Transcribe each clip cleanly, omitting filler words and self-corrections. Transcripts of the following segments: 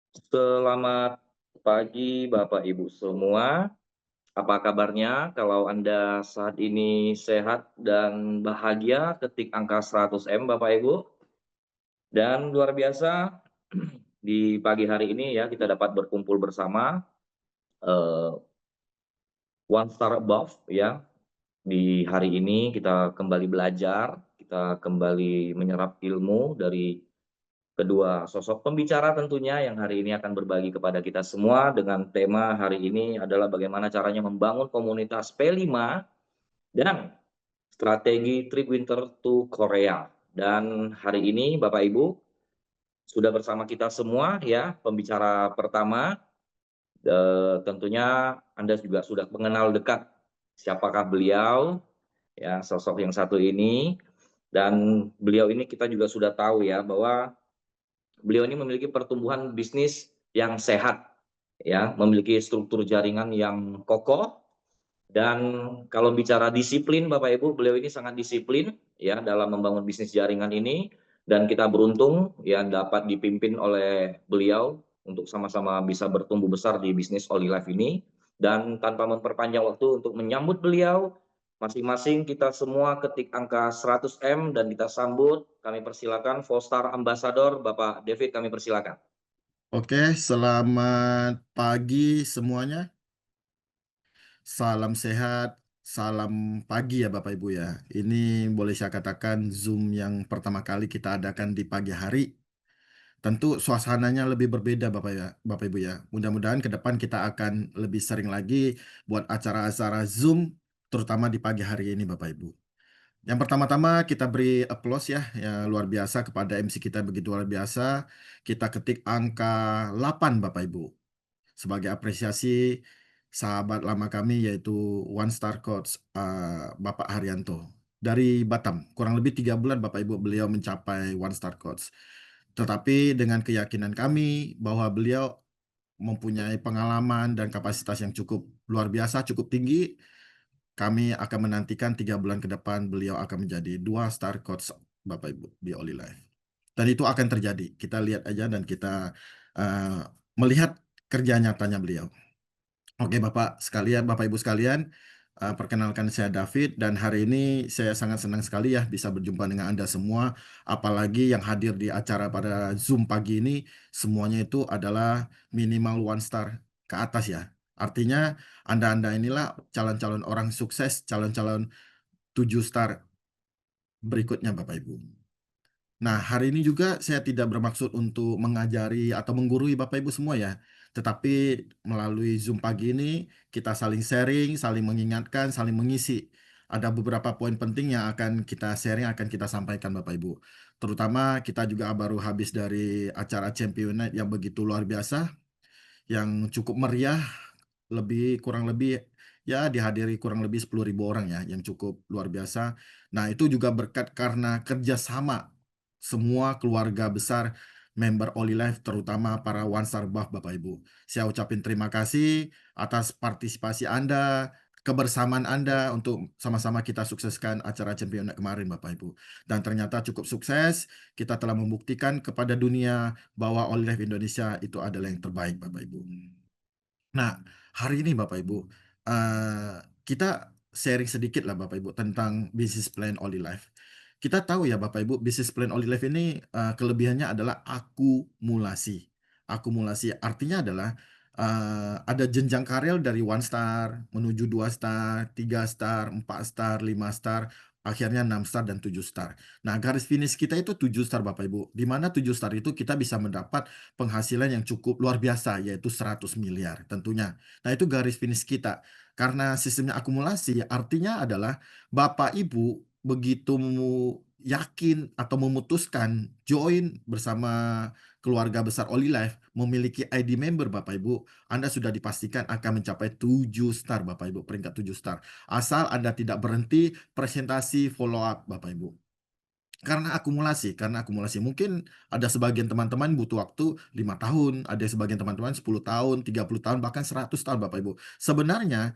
Selamat pagi Bapak Ibu semua. Apa kabarnya? Kalau Anda saat ini sehat dan bahagia, ketik angka 100M Bapak Ibu. Dan luar biasa di pagi hari ini ya kita dapat berkumpul bersama eh, One Star Above ya. Di hari ini kita kembali belajar, kita kembali menyerap ilmu dari kedua sosok pembicara tentunya yang hari ini akan berbagi kepada kita semua dengan tema hari ini adalah bagaimana caranya membangun komunitas P5 dan strategi trip winter to Korea. Dan hari ini Bapak Ibu sudah bersama kita semua ya, pembicara pertama, tentunya Anda juga sudah mengenal dekat siapakah beliau, ya sosok yang satu ini. Dan beliau ini kita juga sudah tahu ya bahwa beliau ini memiliki pertumbuhan bisnis yang sehat, ya, memiliki struktur jaringan yang kokoh, dan kalau bicara disiplin Bapak Ibu, beliau ini sangat disiplin ya dalam membangun bisnis jaringan ini, dan kita beruntung ya dapat dipimpin oleh beliau untuk sama-sama bisa bertumbuh besar di bisnis Olive ini. Dan tanpa memperpanjang waktu untuk menyambut beliau, masing-masing kita semua ketik angka 100M dan kita sambut, kami persilakan Volstar Ambassador Bapak David, kami persilakan. Oke, selamat pagi semuanya. Salam sehat, salam pagi ya Bapak Ibu ya. Ini boleh saya katakan Zoom yang pertama kali kita adakan di pagi hari. Tentu suasananya lebih berbeda Bapak Ibu ya. Mudah-mudahan ke depan kita akan lebih sering lagi buat acara-acara Zoom, terutama di pagi hari ini Bapak Ibu. Yang pertama-tama kita beri applause ya, ya luar biasa kepada MC kita begitu luar biasa. Kita ketik angka 8 Bapak Ibu. Sebagai apresiasi sahabat lama kami yaitu One Star Coach Bapak Haryanto dari Batam. Kurang lebih 3 bulan Bapak Ibu beliau mencapai One Star Coach. Tetapi dengan keyakinan kami bahwa beliau mempunyai pengalaman dan kapasitas yang cukup luar biasa, cukup tinggi, kami akan menantikan 3 bulan ke depan beliau akan menjadi 2 Star Coach Bapak Ibu di Oli Life. Dan itu akan terjadi. Kita lihat aja dan kita uh, melihat kerja nyatanya beliau. Oke Bapak Ibu sekalian, perkenalkan saya David dan hari ini saya sangat senang sekali ya bisa berjumpa dengan Anda semua, apalagi yang hadir di acara pada Zoom pagi ini semuanya itu adalah minimal 1 star ke atas ya. Artinya Anda-Anda inilah calon-calon orang sukses, calon-calon 7 star berikutnya Bapak Ibu. Nah, hari ini juga saya tidak bermaksud untuk mengajari atau menggurui Bapak Ibu semua ya, tetapi melalui Zoom pagi ini kita saling sharing, saling mengingatkan, saling mengisi. Ada beberapa poin penting yang akan kita sharing, akan kita sampaikan Bapak Ibu. Terutama kita juga baru habis dari acara Champion Night yang begitu luar biasa, yang cukup meriah, kurang lebih ya dihadiri kurang lebih 10.000 orang ya, yang cukup luar biasa. Nah, itu juga berkat karena kerjasama semua keluarga besar member Oli Life, terutama para One Star Buff Bapak Ibu. Saya ucapin terima kasih atas partisipasi Anda, kebersamaan Anda untuk sama-sama kita sukseskan acara Champion kemarin Bapak Ibu. Dan ternyata cukup sukses, kita telah membuktikan kepada dunia bahwa Oli Life Indonesia itu adalah yang terbaik Bapak Ibu. Nah, hari ini Bapak Ibu, kita sharing sedikit lah Bapak Ibu tentang bisnis plan Oli Life. Kita tahu ya Bapak Ibu, bisnis plan Oli Life ini kelebihannya adalah akumulasi. Akumulasi artinya adalah ada jenjang karir dari 1 star menuju 2 star, 3 star, 4 star, 5 star, akhirnya 6 star dan 7 star. Nah, garis finish kita itu 7 star Bapak Ibu. Di mana 7 star itu kita bisa mendapat penghasilan yang cukup luar biasa, yaitu 100 miliar tentunya. Nah, itu garis finish kita. Karena sistemnya akumulasi, artinya adalah Bapak Ibu begitu yakin atau memutuskan join bersama keluarga besar Oli Life, memiliki ID member Bapak Ibu, Anda sudah dipastikan akan mencapai 7 star Bapak Ibu, peringkat 7 star. Asal Anda tidak berhenti presentasi follow up Bapak Ibu. Karena akumulasi mungkin ada sebagian teman-teman butuh waktu 5 tahun, ada sebagian teman-teman 10 tahun, 30 tahun, bahkan 100 tahun Bapak Ibu. Sebenarnya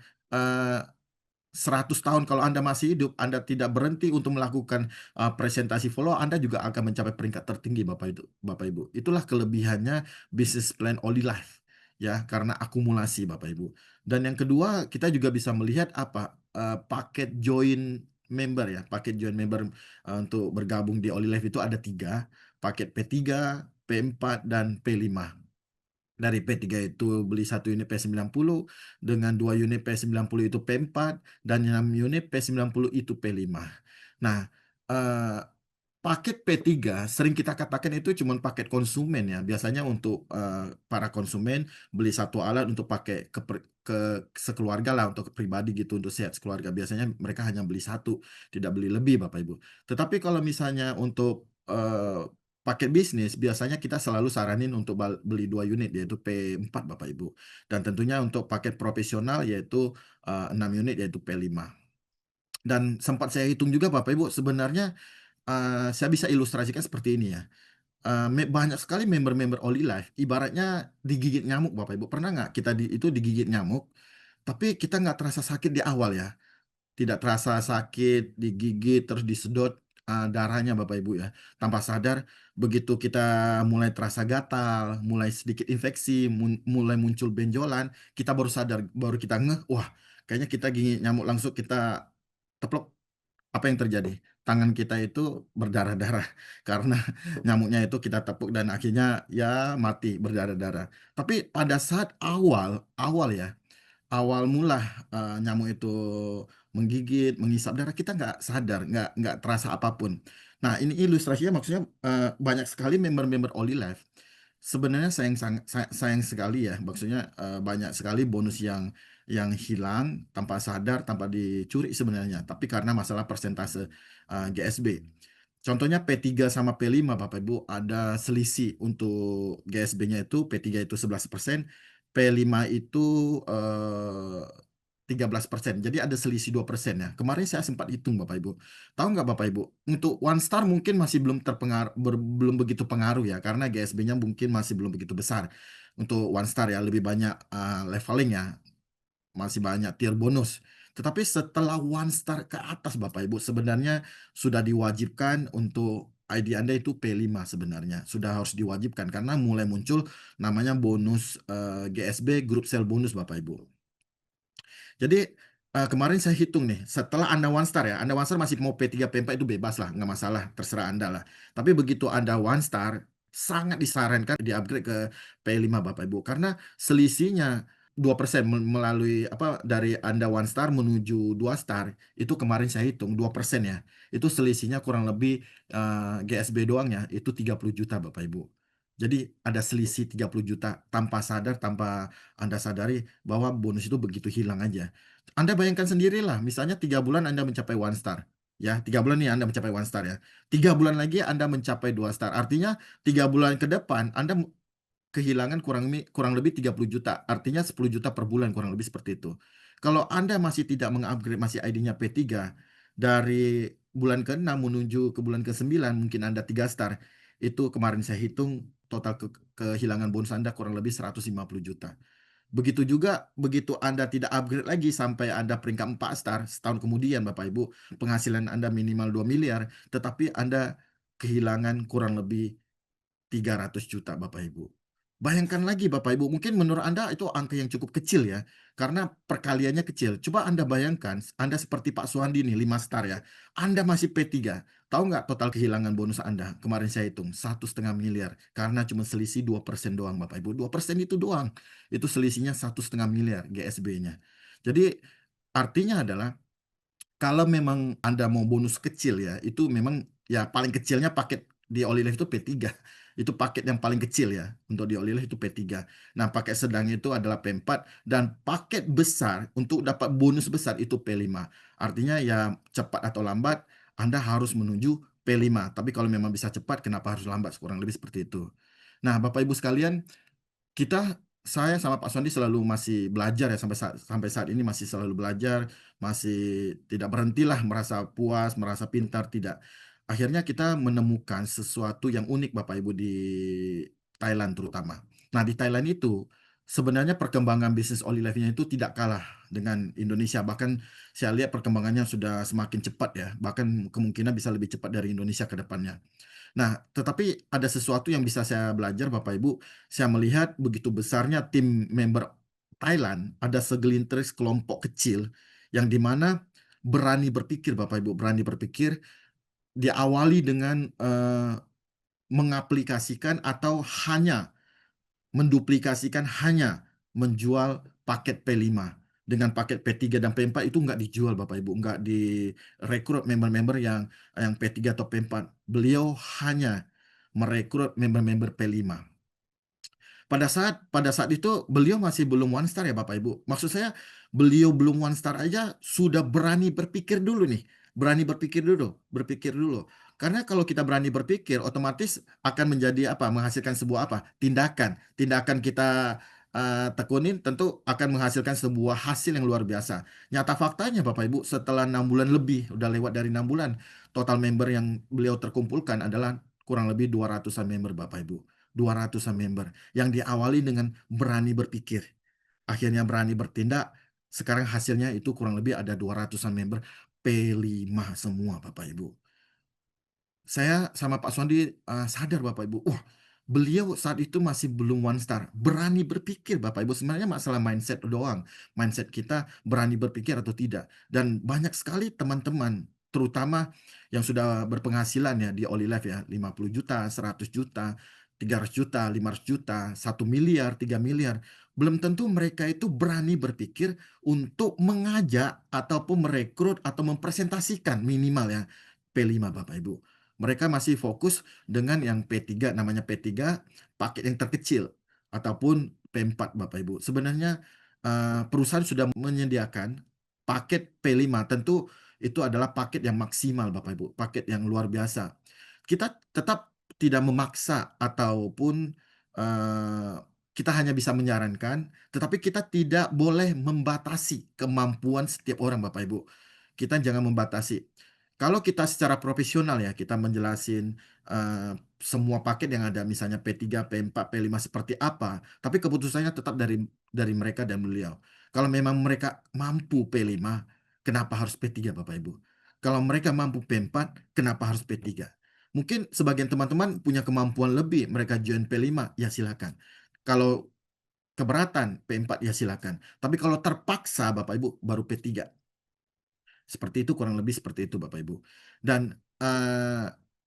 100 tahun kalau Anda masih hidup, Anda tidak berhenti untuk melakukan, presentasi follow, Anda juga akan mencapai peringkat tertinggi Bapak Ibu. Itulah kelebihannya bisnis plan Olive ya, karena akumulasi Bapak Ibu. Dan yang kedua, kita juga bisa melihat apa, paket join member ya, paket join member, untuk bergabung di Olive itu ada 3 paket P3, P4, dan P5. Dari P3 itu beli 1 unit P90, dengan 2 unit P90 itu P4, dan 6 unit P90 itu P5. Nah, eee, paket P3 sering kita katakan itu cuman paket konsumen ya, biasanya untuk, para konsumen beli 1 alat untuk pakai sekeluarga lah, untuk pribadi gitu, untuk sehat sekeluarga. Biasanya mereka hanya beli 1, tidak beli lebih Bapak Ibu. Tetapi kalau misalnya untuk, paket bisnis biasanya kita selalu saranin untuk beli 2 unit yaitu P4 Bapak Ibu. Dan tentunya untuk paket profesional yaitu, 6 unit yaitu P5. Dan sempat saya hitung juga Bapak Ibu sebenarnya, saya bisa ilustrasikan seperti ini ya, banyak sekali member-member Olive ibaratnya digigit nyamuk Bapak Ibu. Pernah nggak kita digigit nyamuk, tapi kita nggak terasa sakit di awal ya? Tidak terasa sakit, digigit, terus disedot, darahnya Bapak Ibu ya. Tanpa sadar begitu kita mulai terasa gatal, mulai sedikit infeksi, mulai muncul benjolan, kita baru sadar, baru kita ngeh, wah kayaknya kita gigit nyamuk, langsung kita teplok, apa yang terjadi? Tangan kita itu berdarah-darah karena nyamuknya itu kita tepuk dan akhirnya ya mati berdarah-darah. Tapi pada saat awal awal ya, awal mula, nyamuk itu menggigit, mengisap darah, kita nggak sadar, nggak terasa apapun. Nah, ini ilustrasinya maksudnya, banyak sekali member-member Olive sebenarnya sayang sekali ya, maksudnya, banyak sekali bonus yang hilang tanpa sadar, tanpa dicuri sebenarnya, tapi karena masalah persentase, GSB. Contohnya P3 sama P5 Bapak Ibu ada selisih untuk GSB-nya itu P3 itu 11%, P5 itu, 13%. Jadi ada selisih 2% ya. Kemarin saya sempat hitung Bapak Ibu. Tahu nggak Bapak Ibu, untuk One Star mungkin masih belum begitu pengaruh ya, karena GSB-nya mungkin masih belum begitu besar. Untuk One Star ya, lebih banyak, leveling ya, masih banyak tier bonus. Tetapi setelah One Star ke atas Bapak Ibu, sebenarnya sudah diwajibkan untuk ID Anda itu P5 sebenarnya, sudah harus diwajibkan karena mulai muncul namanya bonus, GSB Group Sale Bonus Bapak Ibu. Jadi, kemarin saya hitung nih, setelah Anda One Star ya, Anda One Star masih mau P3, P4 itu bebas lah, nggak masalah, terserah Anda lah. Tapi begitu Anda One Star, sangat disarankan di-upgrade ke P5 Bapak Ibu, karena selisihnya 2% melalui apa, dari Anda One Star menuju 2 star, itu kemarin saya hitung 2% ya, itu selisihnya kurang lebih, GSB doang ya, itu 30 juta Bapak Ibu. Jadi ada selisih 30 juta tanpa sadar, tanpa Anda sadari bahwa bonus itu begitu hilang aja. Anda bayangkan sendirilah, misalnya 3 bulan Anda mencapai One Star, ya 3 bulan nih Anda mencapai One Star ya, 3 bulan lagi Anda mencapai 2 star, artinya 3 bulan ke depan Anda kehilangan kurang lebih 30 juta, artinya 10 juta per bulan kurang lebih seperti itu. Kalau Anda masih tidak mengupgrade masih ID-nya P3, dari bulan ke-6 menuju ke bulan ke-9 mungkin Anda 3 star, itu kemarin saya hitung total kehilangan bonus Anda kurang lebih 150 juta. Begitu juga begitu Anda tidak upgrade lagi sampai Anda peringkat 4 star, setahun kemudian Bapak Ibu, penghasilan Anda minimal 2 miliar, tetapi Anda kehilangan kurang lebih 300 juta Bapak Ibu. Bayangkan lagi Bapak Ibu, mungkin menurut Anda itu angka yang cukup kecil ya, karena perkaliannya kecil. Coba Anda bayangkan, Anda seperti Pak Suhandi nih 5 star ya, Anda masih P3. Tahu nggak total kehilangan bonus Anda? Kemarin saya hitung 1,5 miliar, karena cuma selisih 2% doang Bapak Ibu. 2% itu doang, itu selisihnya 1,5 miliar GSB-nya. Jadi artinya adalah kalau memang Anda mau bonus kecil ya, itu memang ya paling kecilnya paket di Olive itu P3. Itu paket yang paling kecil ya, untuk di Olive itu P3. Nah, paket sedang itu adalah P4 dan paket besar untuk dapat bonus besar itu P5. Artinya ya cepat atau lambat Anda harus menuju P5. Tapi kalau memang bisa cepat, kenapa harus lambat? Kurang lebih seperti itu. Nah, Bapak Ibu sekalian, saya sama Pak Sondi selalu masih belajar ya sampai saat ini masih selalu belajar, masih tidak berhentilah merasa puas, merasa pintar, tidak. Akhirnya kita menemukan sesuatu yang unik Bapak Ibu di Thailand terutama. Nah, di Thailand itu sebenarnya perkembangan bisnis Olive-nya itu tidak kalah dengan Indonesia. Bahkan saya lihat perkembangannya sudah semakin cepat ya, bahkan kemungkinan bisa lebih cepat dari Indonesia ke depannya. Nah, tetapi ada sesuatu yang bisa saya belajar Bapak Ibu, saya melihat begitu besarnya tim member Thailand, ada segelintir kelompok kecil yang di mana berani berpikir Bapak Ibu, berani berpikir, diawali dengan, mengaplikasikan atau hanya menduplikasikan, hanya menjual paket P5. Dengan paket P3 dan P4 itu nggak dijual Bapak Ibu, nggak direkrut member-member yang P3 atau P4. Beliau hanya merekrut member-member P5. Pada saat itu beliau masih belum one star ya Bapak Ibu. Maksud saya beliau belum one star aja sudah berani berpikir dulu nih. Berani berpikir dulu, berpikir dulu. Karena kalau kita berani berpikir otomatis akan menjadi apa? Menghasilkan sebuah apa? Tindakan. Tindakan kita tekunin tentu akan menghasilkan sebuah hasil yang luar biasa. Nyata faktanya Bapak Ibu setelah 6 bulan lebih, udah lewat dari 6 bulan, total member yang beliau terkumpulkan adalah kurang lebih 200-an member Bapak Ibu. 200-an member yang diawali dengan berani berpikir, akhirnya berani bertindak, sekarang hasilnya itu kurang lebih ada 200-an member P5 semua Bapak Ibu. Saya sama Pak Sondi sadar Bapak Ibu, wah beliau saat itu masih belum one star, berani berpikir Bapak Ibu, sebenarnya masalah mindset doang, mindset kita berani berpikir atau tidak. Dan banyak sekali teman-teman, terutama yang sudah berpenghasilan ya di Olive ya, 50 juta, 100 juta, 300 juta, 500 juta, 1 miliar, 3 miliar. Belum tentu mereka itu berani berpikir untuk mengajak ataupun merekrut atau mempresentasikan minimal ya P5 Bapak Ibu. Mereka masih fokus dengan yang P3, namanya P3 paket yang terkecil ataupun P4 Bapak Ibu. Sebenarnya perusahaan sudah menyediakan paket P5, tentu itu adalah paket yang maksimal Bapak Ibu, paket yang luar biasa. Kita tetap tidak memaksa ataupun eh, kita hanya bisa menyarankan, tetapi kita tidak boleh membatasi kemampuan setiap orang Bapak Ibu. Kita jangan membatasi. Kalau kita secara profesional ya, kita menjelasin semua paket yang ada, misalnya P3, P4, P5 seperti apa, tapi keputusannya tetap dari mereka dan beliau. Kalau memang mereka mampu P5, kenapa harus P3 Bapak Ibu? Kalau mereka mampu P4, kenapa harus P3? Mungkin sebagian teman-teman punya kemampuan lebih, mereka join P5, ya silakan. Kalau keberatan P4, ya silakan. Tapi kalau terpaksa Bapak Ibu, baru P3. Seperti itu, kurang lebih seperti itu Bapak Ibu. Dan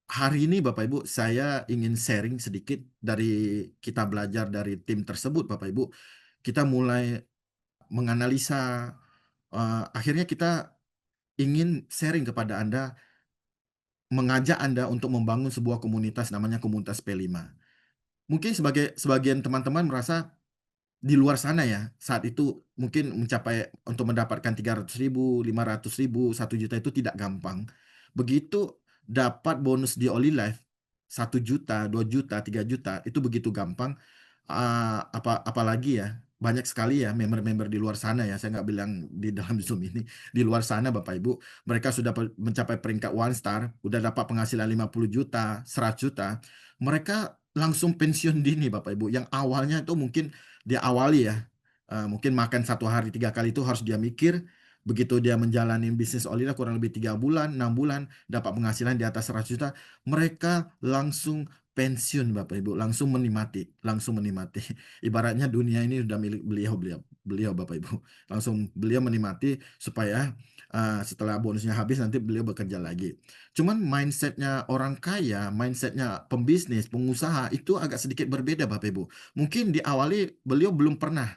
hari ini Bapak Ibu, saya ingin sharing sedikit dari kita belajar dari tim tersebut Bapak Ibu. Kita mulai menganalisa, akhirnya kita ingin sharing kepada Anda, mengajak Anda untuk membangun sebuah komunitas namanya komunitas P5. Mungkin sebagian teman-teman merasa di luar sana ya, saat itu mungkin mencapai untuk mendapatkan 300.000, 500.000, 1 juta itu tidak gampang. Begitu dapat bonus di Olive 1 juta, 2 juta, 3 juta itu begitu gampang. Apalagi ya banyak sekali ya member-member di luar sana ya. Saya nggak bilang di dalam Zoom ini, di luar sana Bapak Ibu, mereka sudah mencapai peringkat one star, udah dapat penghasilan 50 juta, 100 juta. Mereka langsung pensiun dini Bapak Ibu. Yang awalnya itu mungkin dia awali ya, mungkin makan 1 hari 3 kali itu harus dia mikir. Begitu dia menjalani bisnis Olila kurang lebih 3 bulan, 6 bulan, dapat penghasilan di atas 100 juta, mereka langsung pensiun Bapak Ibu, langsung menikmati, langsung menikmati. Ibaratnya dunia ini sudah milik beliau Bapak Ibu. Langsung beliau menikmati supaya setelah bonusnya habis nanti beliau bekerja lagi. Cuman mindsetnya orang kaya, mindsetnya pembisnis, pengusaha itu agak sedikit berbeda Bapak Ibu. Mungkin diawali beliau belum pernah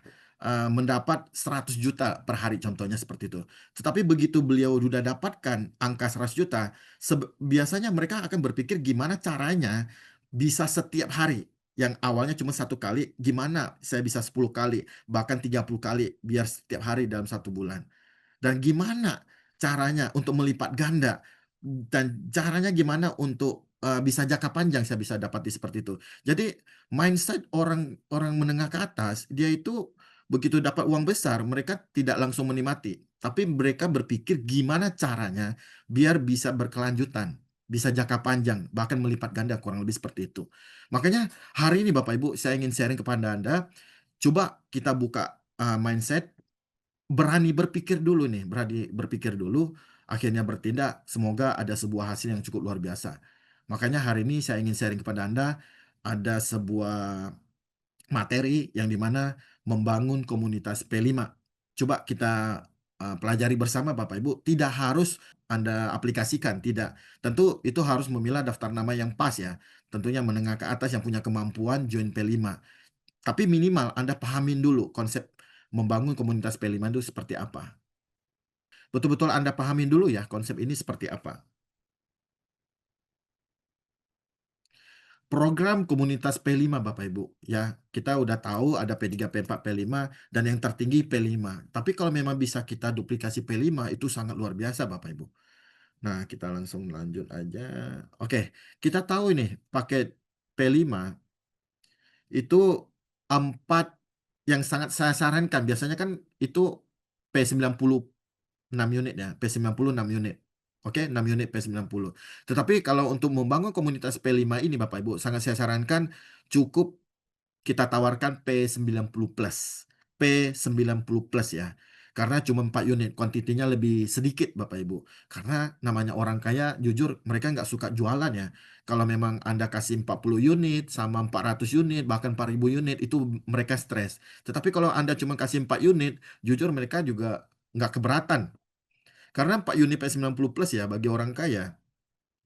mendapat 100 juta per hari contohnya seperti itu. Tetapi begitu beliau sudah dapatkan angka 100 juta, biasanya mereka akan berpikir gimana caranya bisa setiap hari. Yang awalnya cuma 1 kali, gimana saya bisa 10 kali, bahkan 30 kali, biar setiap hari dalam 1 bulan. Dan gimana caranya untuk melipat ganda, dan caranya gimana untuk bisa jangka panjang saya bisa dapati seperti itu. Jadi mindset orang orang menengah ke atas, dia itu begitu dapat uang besar, mereka tidak langsung menikmati, tapi mereka berpikir gimana caranya biar bisa berkelanjutan, bisa jangka panjang, bahkan melipat ganda kurang lebih seperti itu. Makanya hari ini Bapak Ibu, saya ingin sharing kepada Anda, Coba kita buka, mindset, berani berpikir dulu nih, berani berpikir dulu, akhirnya bertindak, semoga ada sebuah hasil yang cukup luar biasa. Makanya hari ini saya ingin sharing kepada Anda, ada sebuah materi yang di mana membangun komunitas P5. Coba kita, pelajari bersama Bapak Ibu, tidak harus Anda aplikasikan, tidak. Tentu itu harus memilah daftar nama yang pas ya, tentunya menengah ke atas yang punya kemampuan join P5. Tapi minimal Anda pahamin dulu konsep membangun komunitas P5 itu seperti apa. Betul-betul Anda pahamin dulu ya konsep ini seperti apa. Program komunitas P5 Bapak Ibu, ya. Kita udah tahu ada P3, P4, P5, dan yang tertinggi P5. Tapi kalau memang bisa kita duplikasi P5 itu sangat luar biasa Bapak Ibu. Nah, kita langsung lanjut aja. Oke, kita tahu ini paket P5 itu 4 yang sangat saya sarankan. Biasanya kan itu P96 unit ya, P96 unit. Oke, 6 unit P90. Tetapi kalau untuk membangun komunitas P5 ini Bapak Ibu, sangat saya sarankan cukup kita tawarkan P90 plus. P90 plus ya. Karena cuma 4 unit, kuantitinya lebih sedikit Bapak Ibu. Karena namanya orang kaya, jujur mereka nggak suka jualan ya. Kalau memang Anda kasih 40 unit sama 400 unit, bahkan 4.000 unit, itu mereka stres. Tetapi kalau Anda cuma kasih 4 unit, jujur mereka juga nggak keberatan. Karena 4 unit P90 plus ya bagi orang kaya,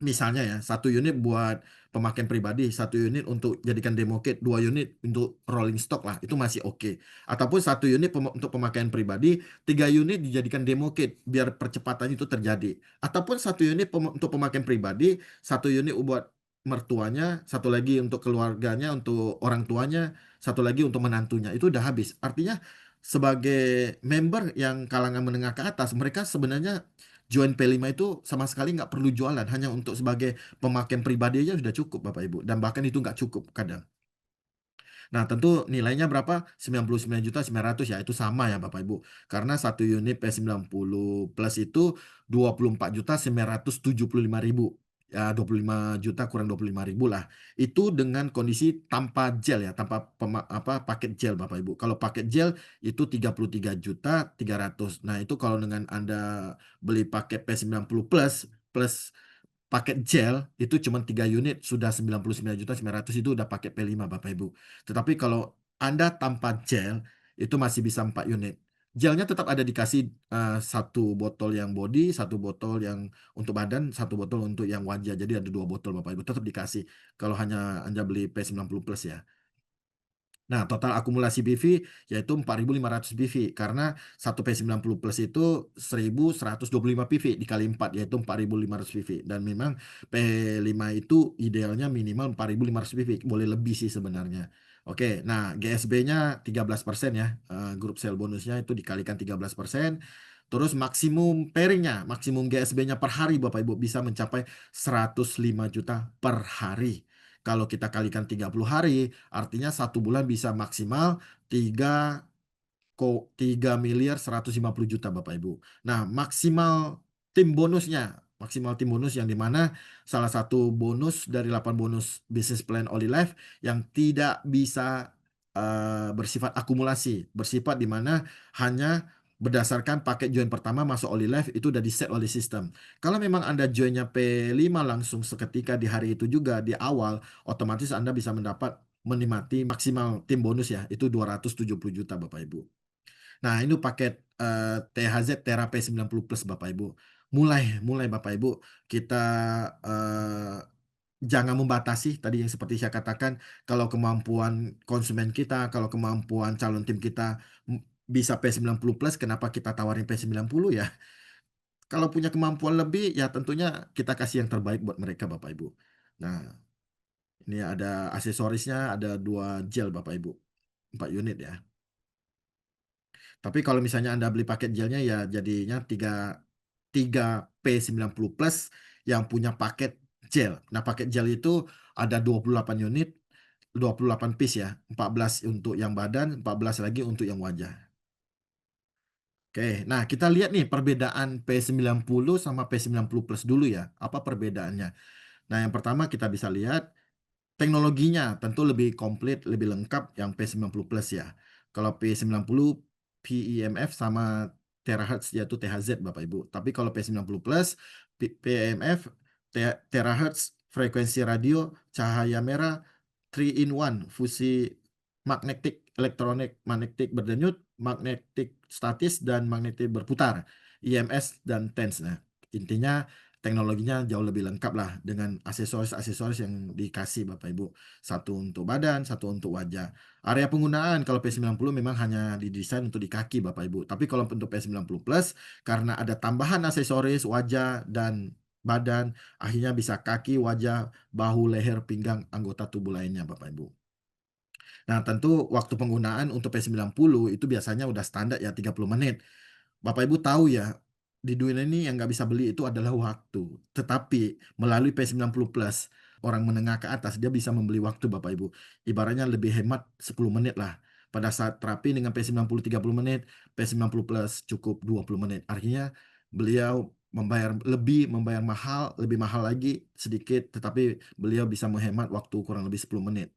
misalnya ya, satu unit buat pemakaian pribadi, satu unit untuk jadikan demo kit, 2 unit untuk rolling stock lah, itu masih oke. Ataupun satu unit untuk pemakaian pribadi, 3 unit dijadikan demo kit, biar percepatan itu terjadi. Ataupun satu unit untuk pemakaian pribadi, satu unit buat mertuanya, satu lagi untuk keluarganya, untuk orang tuanya, satu lagi untuk menantunya. Itu udah habis. Artinya sebagai member yang kalangan menengah ke atas, mereka sebenarnya join P5 itu sama sekali nggak perlu jualan, hanya untuk sebagai pemakaian pribadi aja sudah cukup Bapak Ibu. Dan bahkan itu nggak cukup kadang. Nah, tentu nilainya berapa? 99.900.000 ya, itu sama ya Bapak Ibu. Karena satu unit P90 Plus itu 24.975.000. Ya, 25 juta kurang 25.000 lah. Itu dengan kondisi tanpa gel ya, tanpa paket gel Bapak Ibu. Kalau paket gel itu 33.300.000. Nah, itu kalau dengan Anda beli paket P90 Plus plus paket gel itu cuma 3 unit sudah 99.900.000, itu udah pakai P5 Bapak Ibu. Tetapi kalau Anda tanpa gel itu masih bisa 4 unit. Gelnya tetap ada dikasih, satu botol yang body, satu botol yang untuk badan, satu botol untuk yang wajah. Jadi ada 2 botol Bapak Ibu tetap dikasih kalau hanya Anda beli P90 Plus ya. Nah, total akumulasi BV yaitu 4.500 BV karena satu P90 Plus itu 1.125 PV dikali 4 yaitu 4.500 PV, dan memang P5 itu idealnya minimal 4.500 PV, boleh lebih sih sebenarnya. Oke, nah GSB-nya 13% ya, grup sale bonusnya itu dikalikan 13%. Terus maksimum pairingnya, maksimum GSB-nya per hari Bapak Ibu bisa mencapai 105 juta per hari. Kalau kita kalikan 30 hari, artinya satu bulan bisa maksimal 3.150 miliar Bapak Ibu. Nah, maksimal tim bonus yang dimana salah satu bonus dari 8 bonus business plan Oli Life yang tidak bisa, bersifat akumulasi, bersifat di mana hanya berdasarkan paket join pertama masuk Oli Life itu udah di set oleh sistem. Kalau memang Anda joinnya P5 langsung seketika di hari itu juga di awal, otomatis Anda bisa mendapat menikmati maksimal tim bonus ya, itu 270 juta Bapak Ibu. Nah, ini paket, THZ Terapi 90 Plus Bapak Ibu. Mulai mulai Bapak Ibu kita, eee, jangan membatasi tadi yang seperti saya katakan, kalau kemampuan konsumen kita, kalau kemampuan calon tim kita bisa P90 Plus, kenapa kita tawarin P90 ya? Kalau punya kemampuan lebih, ya tentunya kita kasih yang terbaik buat mereka Bapak Ibu. Nah, ini ada aksesorisnya, ada 2 gel Bapak Ibu, 4 unit ya. Tapi kalau misalnya Anda beli paket gelnya ya jadinya 3 P90 Plus yang punya paket gel. Nah, paket gel itu ada 28 unit, 28 piece ya, 14 untuk yang badan, 14 lagi untuk yang wajah. Oke, nah kita lihat nih perbedaan P90 sama P90 Plus dulu ya. Apa perbedaannya? Nah, yang pertama kita bisa lihat Teknologinya tentu lebih komplit, lebih lengkap yang P90 Plus ya. Kalau P90 PEMF sama terahertz yaitu THZ Bapak Ibu. Tapi kalau P90 Plus, PEMF, terahertz, frekuensi radio, cahaya merah, 3 in 1, fusi magnetik, elektronik, magnetik berdenyut, magnetik statis, dan magnetik berputar, IMS dan TENS. Nah, intinya teknologinya jauh lebih lengkap lah dengan aksesoris-aksesoris yang dikasih Bapak Ibu. Satu untuk badan, satu untuk wajah. Area penggunaan kalau P90 memang hanya didesain untuk di kaki Bapak Ibu. Tapi kalau untuk P90 Plus karena ada tambahan aksesoris wajah dan badan, akhirnya bisa kaki, wajah, bahu, leher, pinggang, anggota tubuh lainnya Bapak Ibu. Nah, tentu waktu penggunaan untuk P90 itu biasanya udah standar ya 30 menit. Bapak Ibu tahu ya, di dunia ini yang nggak bisa beli itu adalah waktu. Tetapi melalui P90 Plus, orang menengah ke atas dia bisa membeli waktu Bapak Ibu. Ibaratnya lebih hemat 10 menit lah. Pada saat terapi dengan P90 30 menit, P90 Plus cukup 20 menit. Artinya beliau membayar lebih, membayar mahal, lebih mahal lagi sedikit, tetapi beliau bisa menghemat waktu kurang lebih 10 menit.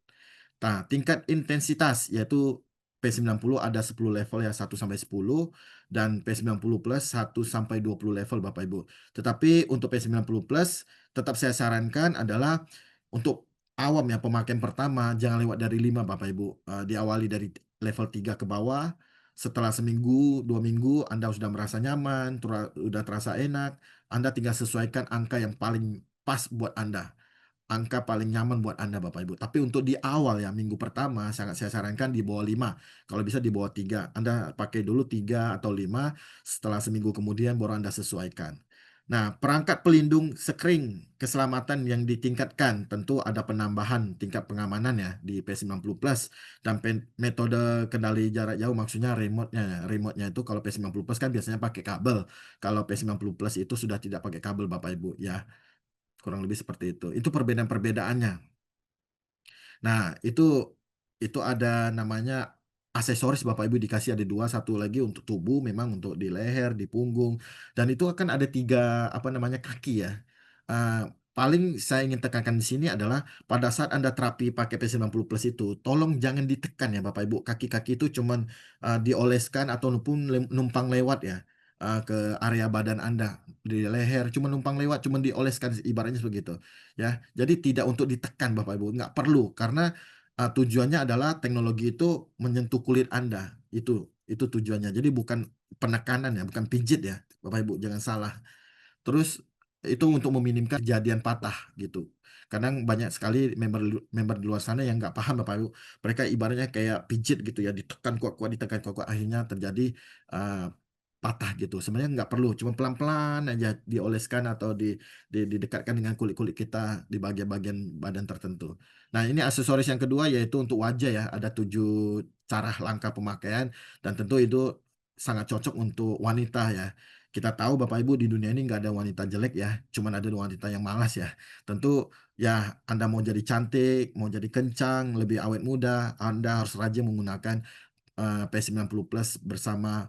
Nah, tingkat intensitas yaitu P90 ada 10 level ya 1 sampai 10 dan P90 Plus 1 sampai 20 level Bapak Ibu. Tetapi untuk P90 Plus tetap saya sarankan adalah untuk awam ya pemakaian pertama jangan lewat dari 5 Bapak Ibu. Diawali dari level 3 ke bawah. Setelah seminggu, 2 minggu Anda sudah merasa nyaman, sudah terasa enak, Anda tinggal sesuaikan angka yang paling pas buat Anda, angka paling nyaman buat Anda Bapak Ibu. Tapi untuk di awal ya, minggu pertama sangat saya sarankan di bawah 5. Kalau bisa di bawah 3. Anda pakai dulu 3 atau 5, setelah seminggu kemudian baru Anda sesuaikan. Nah, perangkat pelindung screen keselamatan yang ditingkatkan tentu ada penambahan tingkat pengamanan ya di P90 Plus dan metode kendali jarak jauh maksudnya remote-nya ya. Remote-nya itu kalau P90 Plus kan biasanya pakai kabel. Kalau P90 Plus itu sudah tidak pakai kabel Bapak Ibu ya. Kurang lebih seperti itu. Itu perbedaan-perbedaannya. Nah, itu ada namanya aksesoris Bapak Ibu dikasih ada dua, satu lagi untuk tubuh, memang untuk di leher, di punggung, dan itu akan ada tiga apa namanya kaki ya. Eh, Paling saya ingin tekankan di sini adalah pada saat Anda terapi pakai P90 Plus itu, tolong jangan ditekan ya Bapak Ibu. Kaki-kaki itu cuman dioleskan ataupun numpang lewat ya ke area badan Anda di leher, cuma numpang lewat, cuma dioleskan ibaratnya begitu ya. Jadi tidak untuk ditekan Bapak Ibu, nggak perlu karena tujuannya adalah teknologi itu menyentuh kulit Anda. Itu tujuannya. Jadi bukan penekanan ya, bukan pijit ya. Bapak Ibu jangan salah. Terus itu untuk meminimkan kejadian patah gitu. Kadang banyak sekali member di luar sana yang nggak paham Bapak Ibu. Mereka ibaratnya kayak pijit gitu ya, ditekan kuat-kuat, ditekan kuat-kuat, akhirnya terjadi uh, patah gitu. Sebenarnya nggak perlu, cuma pelan-pelan aja dioleskan atau didekatkan dengan kulit-kulit kita di bagian-bagian badan tertentu. Nah, ini aksesoris yang kedua yaitu untuk wajah ya. Ada 7 cara langkah pemakaian dan tentu itu sangat cocok untuk wanita ya. Kita tahu Bapak Ibu di dunia ini nggak ada wanita jelek ya, cuman ada wanita yang malas ya. Tentu ya Anda mau jadi cantik, mau jadi kencang, lebih awet muda, Anda harus rajin menggunakan P90 Plus bersama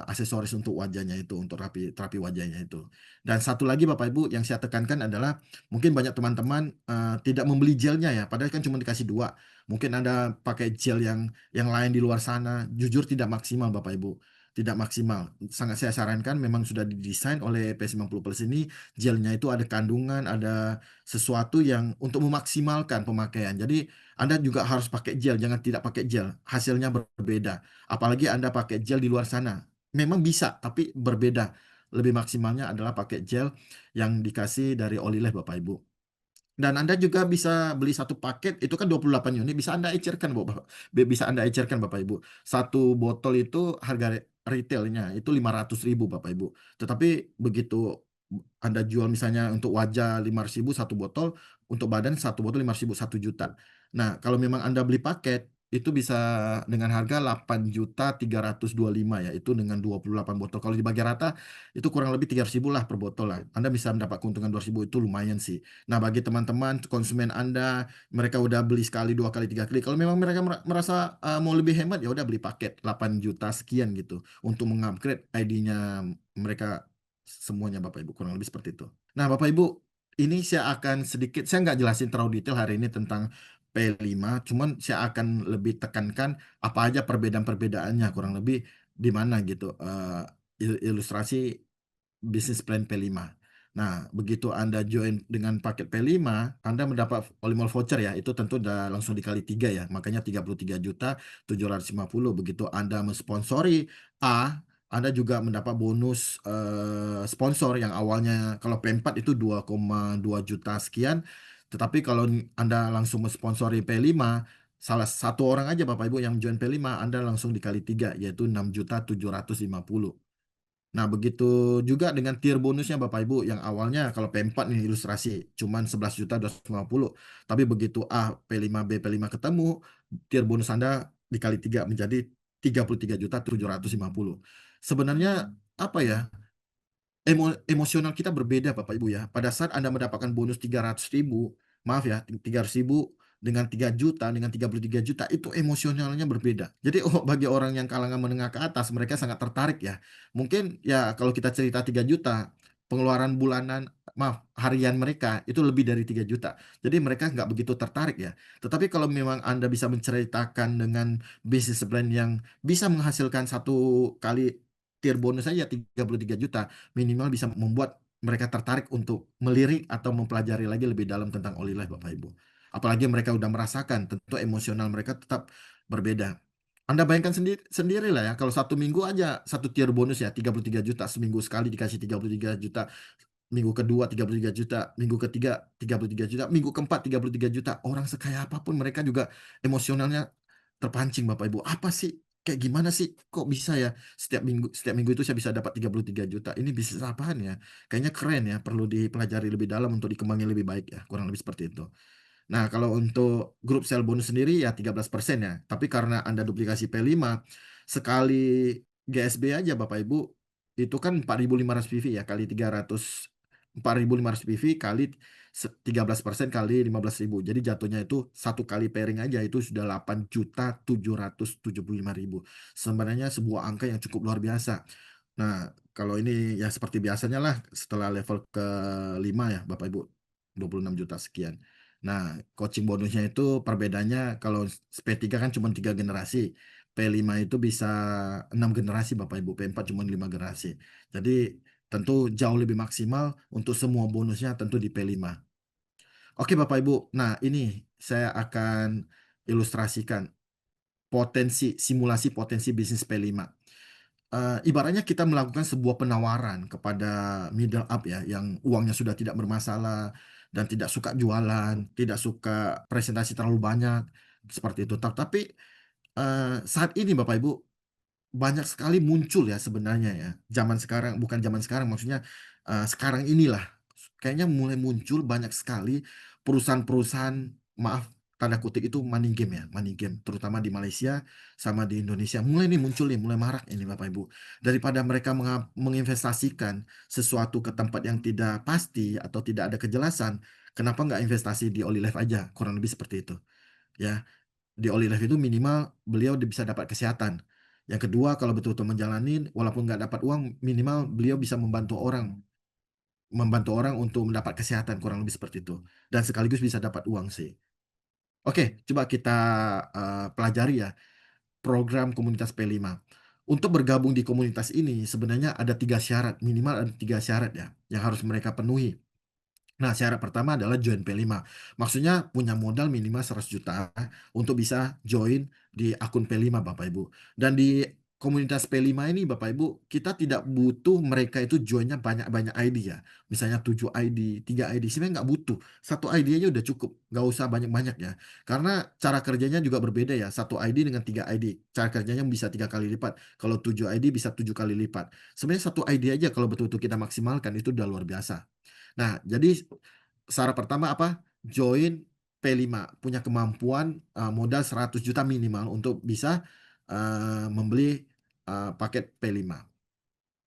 aksesoris untuk wajahnya itu, untuk terapi wajahnya itu. Dan satu lagi Bapak Ibu yang saya tekankan adalah mungkin banyak teman-teman tidak membeli gelnya ya, padahal kan cuma dikasih dua. Mungkin Anda pakai gel yang lain di luar sana, jujur tidak maksimal Bapak Ibu. Tidak maksimal. Sangat saya sarankan memang sudah didesain oleh P90 Plus ini gelnya itu ada kandungan, ada sesuatu yang untuk memaksimalkan pemakaian. Jadi anda juga harus pakai gel, jangan tidak pakai gel. Hasilnya berbeda. Apalagi Anda pakai gel di luar sana. Memang bisa, tapi berbeda. Lebih maksimalnya adalah pakai gel yang dikasih dari Olileh Bapak Ibu. Dan Anda juga bisa beli satu paket, itu kan 28 unit, bisa Anda ecerkan Bapak. Bisa Anda ecerkan Bapak Ibu. Satu botol itu harga retailnya itu 500.000 Bapak Ibu. Tetapi begitu Anda jual misalnya untuk wajah 500.000 satu botol, untuk badan satu botol 500.000 1 juta. Nah, kalau memang Anda beli paket, itu bisa dengan harga 8.325 ya, itu dengan 28 botol. Kalau dibagi rata, itu kurang lebih 300.000 lah per botol lah. Anda bisa mendapat keuntungan 200.000 itu lumayan sih. Nah, bagi teman-teman konsumen Anda, mereka udah beli sekali, 2 kali, 3 kali. Kalau memang mereka merasa mau lebih hemat, ya udah beli paket 8 juta sekian gitu untuk mengupgrade ID-nya mereka semuanya Bapak Ibu kurang lebih seperti itu. Nah, Bapak Ibu, ini saya akan sedikit, saya nggak jelasin terlalu detail hari ini tentang P5, cuman saya akan lebih tekankan apa aja perbedaan-perbedaannya, kurang lebih di mana gitu, ilustrasi bisnis plan P5. Nah, begitu Anda join dengan paket P5, Anda mendapat Olimol voucher ya, itu tentu udah langsung dikali 3 ya, makanya 33.750. Begitu Anda mensponsori A, Anda juga mendapat bonus sponsor yang awalnya kalau P4 itu 2,2 juta sekian, tetapi kalau Anda langsung mensponsori P5, salah satu orang aja Bapak Ibu yang join P5, Anda langsung dikali 3 yaitu 6.750. Nah, begitu juga dengan tier bonusnya Bapak Ibu yang awalnya kalau P4 nih ilustrasi cuman 11.250. Tapi begitu A, P5, B, P5 ketemu, tier bonus Anda dikali 3 menjadi 33.750. Sebenarnya apa ya? Emosional kita berbeda Bapak Ibu ya. Pada saat Anda mendapatkan bonus 300.000, maaf ya, 300.000 dengan 3 juta, dengan 33 juta, itu emosionalnya berbeda. Jadi bagi orang yang kalangan menengah ke atas, mereka sangat tertarik ya. Mungkin ya kalau kita cerita 3 juta, pengeluaran bulanan, maaf, harian mereka itu lebih dari 3 juta. Jadi mereka nggak begitu tertarik ya. Tetapi kalau memang Anda bisa menceritakan dengan bisnis plan yang bisa menghasilkan satu kali tier bonus saja 33 juta, minimal bisa membuat mereka tertarik untuk melirik atau mempelajari lagi lebih dalam tentang Holy Life Bapak Ibu. Apalagi mereka udah merasakan, tentu emosional mereka tetap berbeda. Anda bayangkan sendiri lah ya, kalau satu minggu aja satu tier bonus ya 33 juta, seminggu sekali dikasih 33 juta, minggu kedua 33 juta, minggu ketiga 33 juta, minggu keempat 33 juta. Orang sekaya apapun mereka juga emosionalnya terpancing Bapak Ibu. Apa sih? Kayak gimana sih? Kok bisa ya setiap minggu itu saya bisa dapat 33 juta. Ini bisnis apaan ya? Kayaknya keren ya, perlu dipelajari lebih dalam untuk dikembangin lebih baik ya. Kurang lebih seperti itu. Nah, kalau untuk grup sel bonus sendiri ya 13% ya. Tapi karena Anda duplikasi P5, sekali GSB aja Bapak Ibu, itu kan 4.500 PV ya, kali 300, 4.500 PV kali 13% kali 15.000. Jadi jatuhnya itu satu kali pairing aja itu sudah 8.775.000. Sebenarnya sebuah angka yang cukup luar biasa. Nah, kalau ini ya seperti biasanya lah setelah level ke-5 ya Bapak Ibu, 26 juta sekian. Nah, coaching bonusnya itu perbedaannya kalau P3 kan cuma 3 generasi. P5 itu bisa 6 generasi Bapak Ibu, P4 cuma 5 generasi. Jadi tentu jauh lebih maksimal untuk semua bonusnya tentu di P5. Oke Bapak Ibu, nah ini saya akan ilustrasikan simulasi potensi bisnis P5. Ibaratnya kita melakukan sebuah penawaran kepada middle up ya, yang uangnya sudah tidak bermasalah dan tidak suka jualan, tidak suka presentasi terlalu banyak, seperti itu. Tapi saat ini Bapak Ibu banyak sekali muncul ya sebenarnya ya. Zaman sekarang, bukan zaman sekarang, maksudnya sekarang inilah kayaknya mulai muncul banyak sekali perusahaan-perusahaan, maaf tanda kutip itu money game ya, money game terutama di Malaysia sama di Indonesia mulai nih muncul nih, mulai marak ini Bapak Ibu. Daripada mereka menginvestasikan sesuatu ke tempat yang tidak pasti atau tidak ada kejelasan, kenapa nggak investasi di Olive aja? Kurang lebih seperti itu. Ya, di Olive itu minimal beliau bisa dapat kesehatan. Yang kedua, kalau betul-betul menjalani, walaupun nggak dapat uang, minimal beliau bisa membantu orang untuk mendapat kesehatan, kurang lebih seperti itu. Dan sekaligus bisa dapat uang sih. Oke, coba kita pelajari ya program komunitas P5. Untuk bergabung di komunitas ini sebenarnya ada 3 syarat, minimal ada 3 syarat ya yang harus mereka penuhi. Nah, syarat pertama adalah join P5. Maksudnya punya modal minimal 100 juta untuk bisa join di akun P5 Bapak Ibu. Dan di komunitas P5 ini Bapak Ibu, kita tidak butuh mereka itu joinnya banyak-banyak ID ya. Misalnya 7 ID, 3 ID. Sebenarnya nggak butuh. Satu ID aja udah cukup. Nggak usah banyak-banyak ya. Karena cara kerjanya juga berbeda ya. Satu ID dengan 3 ID. Cara kerjanya bisa 3 kali lipat. Kalau 7 ID bisa 7 kali lipat. Sebenarnya satu ID aja kalau betul-betul kita maksimalkan itu udah luar biasa. Nah, jadi syarat pertama apa? Join P5, punya kemampuan modal 100 juta minimal untuk bisa membeli paket P5.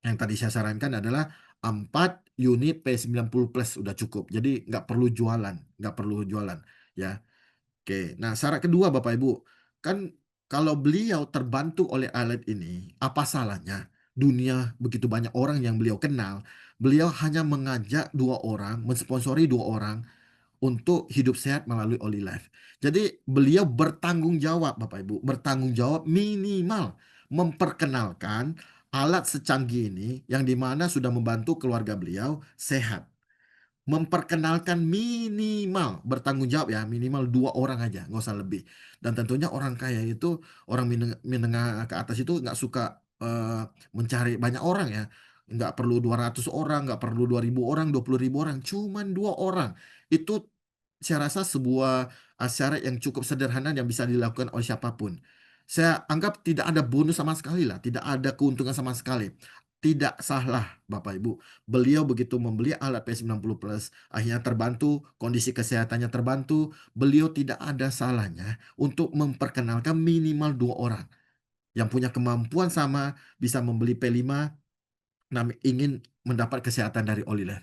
Yang tadi saya sarankan adalah 4 unit P90 plus udah cukup. Jadi nggak perlu jualan ya. Oke, nah syarat kedua Bapak Ibu, kan kalau beliau terbantu oleh alat ini, apa salahnya? dunia begitu banyak orang yang beliau kenal, beliau hanya mengajak 2 orang, mensponsori 2 orang untuk hidup sehat melalui Oli Life. Jadi beliau bertanggung jawab, Bapak Ibu, bertanggung jawab minimal memperkenalkan alat secanggih ini yang dimana sudah membantu keluarga beliau sehat. Memperkenalkan minimal bertanggung jawab ya, minimal 2 orang aja, nggak usah lebih. Dan tentunya orang kaya itu, orang menengah ke atas itu nggak suka mencari banyak orang ya. Nggak perlu 200 orang, nggak perlu 2.000 orang, 20.000 orang, cuman 2 orang. Itu saya rasa sebuah syarat yang cukup sederhana yang bisa dilakukan oleh siapapun. Saya anggap tidak ada bonus sama sekali lah, tidak ada keuntungan sama sekali. Tidak salah, Bapak Ibu. Beliau begitu membeli alat P90 Plus, akhirnya terbantu, kondisi kesehatannya terbantu. Beliau tidak ada salahnya untuk memperkenalkan minimal 2 orang yang punya kemampuan sama, bisa membeli P5, ingin mendapat kesehatan dari Oliver.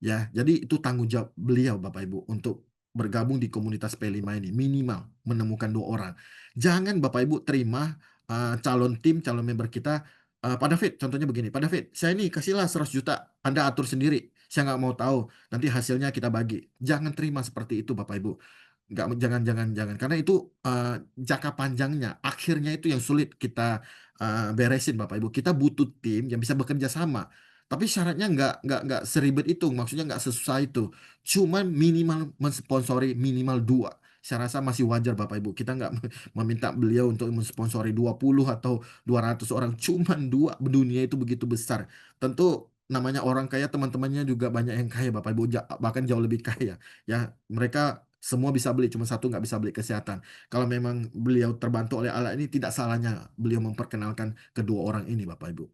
Ya, jadi itu tanggung jawab beliau Bapak Ibu untuk bergabung di komunitas P5 ini minimal menemukan 2 orang. Jangan Bapak Ibu terima calon tim, calon member kita, Pak David, contohnya begini, Pak David, saya ini kasihlah 100 juta, Anda atur sendiri, saya nggak mau tahu, nanti hasilnya kita bagi. Jangan terima seperti itu Bapak Ibu. Nggak, jangan, karena itu jangka panjangnya, akhirnya itu yang sulit kita beresin Bapak Ibu. Kita butuh tim yang bisa bekerja sama. Tapi syaratnya nggak seribet itu, maksudnya nggak sesusah itu. Cuman minimal mensponsori minimal 2. Saya rasa masih wajar Bapak Ibu. Kita nggak meminta beliau untuk mensponsori 20 atau 200 orang. Cuman 2, dunia itu begitu besar. Tentu namanya orang kaya, teman-temannya juga banyak yang kaya Bapak Ibu. Bahkan jauh lebih kaya. Ya, mereka semua bisa beli, cuma satu nggak bisa beli kesehatan. Kalau memang beliau terbantu oleh alat ini, tidak salahnya beliau memperkenalkan kedua orang ini Bapak Ibu.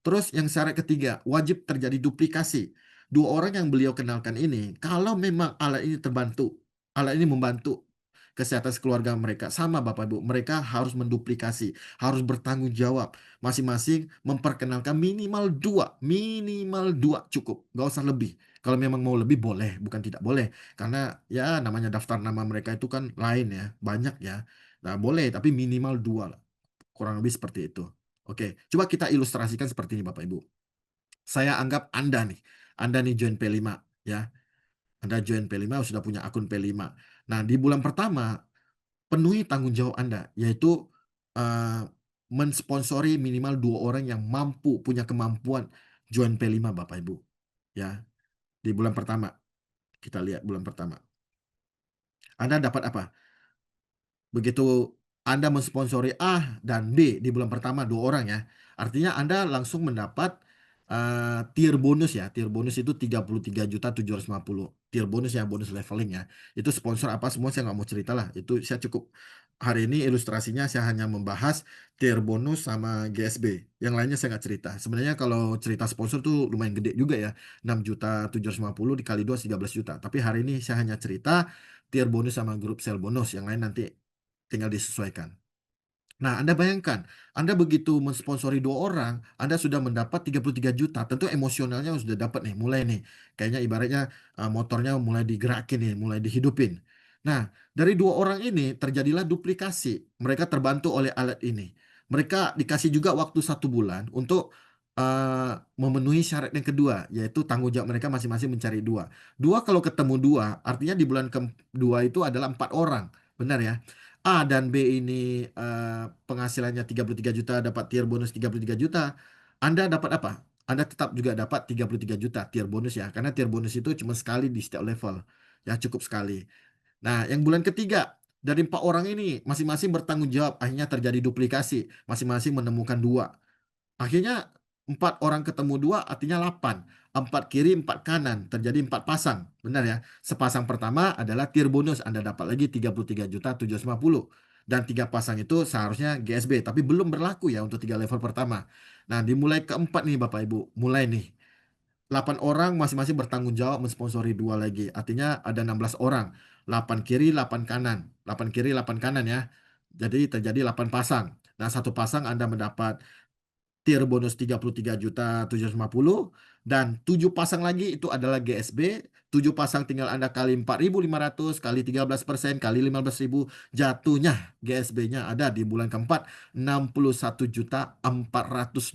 Terus yang syarat ketiga, wajib terjadi duplikasi. 2 orang yang beliau kenalkan ini, kalau memang alat ini terbantu, alat ini membantu kesehatan keluarga mereka, sama Bapak Ibu, mereka harus menduplikasi, harus bertanggung jawab. Masing-masing memperkenalkan minimal dua cukup, nggak usah lebih. Kalau memang mau lebih boleh, bukan tidak boleh. Karena ya namanya daftar nama mereka itu kan lain ya, banyak ya. Nah boleh, tapi minimal 2 lah. Kurang lebih seperti itu. Oke, coba kita ilustrasikan seperti ini Bapak Ibu. Saya anggap Anda nih join P5 ya. Anda join P5 sudah punya akun P5. Nah, di bulan pertama penuhi tanggung jawab Anda, yaitu eh, mensponsori minimal 2 orang yang mampu punya kemampuan join P5 Bapak Ibu. Ya, di bulan pertama kita lihat bulan pertama. Anda dapat apa? Begitu Anda mensponsori A dan B di bulan pertama 2 orang ya, artinya Anda langsung mendapat tier bonus ya. Tier bonus itu 33.750. Tier bonus ya, bonus leveling ya. Itu sponsor apa semua saya nggak mau cerita lah. Itu saya cukup hari ini ilustrasinya saya hanya membahas tier bonus sama GSB. Yang lainnya saya nggak cerita. Sebenarnya kalau cerita sponsor tuh lumayan gede juga ya. 6.750 dikali 2 13 juta. Tapi hari ini saya hanya cerita tier bonus sama grup sale bonus. Yang lain nanti tinggal disesuaikan. Nah, Anda bayangkan, Anda begitu mensponsori 2 orang, Anda sudah mendapat 33 juta. Tentu emosionalnya sudah dapat nih, mulai nih. Kayaknya ibaratnya motornya mulai digerakin nih, mulai dihidupin. Nah, dari 2 orang ini terjadilah duplikasi. Mereka terbantu oleh alat ini. Mereka dikasih juga waktu 1 bulan untuk memenuhi syarat yang kedua, yaitu tanggung jawab mereka masing-masing mencari 2. 2 kalau ketemu 2, artinya di bulan kedua itu adalah 4 orang. Benar ya? A dan B ini penghasilannya 33 juta, dapat tier bonus 33 juta. Anda dapat apa? Anda tetap juga dapat 33 juta tier bonus ya. Karena tier bonus itu cuma sekali di setiap level. Ya cukup sekali. Nah, yang bulan ketiga, dari 4 orang ini masing-masing bertanggung jawab. Akhirnya terjadi duplikasi. Masing-masing menemukan 2. Akhirnya 4 orang ketemu 2 artinya 8. 4 kiri, 4 kanan. Terjadi 4 pasang. Benar ya? Sepasang pertama adalah tier bonus. Anda dapat lagi 33.750. Dan 3 pasang itu seharusnya GSB. Tapi belum berlaku ya untuk 3 level pertama. Nah, dimulai keempat nih Bapak Ibu. Mulai nih. 8 orang masing-masing bertanggung jawab mensponsori 2 lagi. Artinya ada 16 orang. 8 kiri, 8 kanan. 8 kiri, 8 kanan ya. Jadi terjadi 8 pasang. Nah, 1 pasang Anda mendapat tier bonus 33.750 dan 7 pasang lagi itu adalah GSB 7 pasang tinggal Anda kali 4.500 kali 13% kali 15.000, jatuhnya GSB-nya ada di bulan keempat 61.425.000.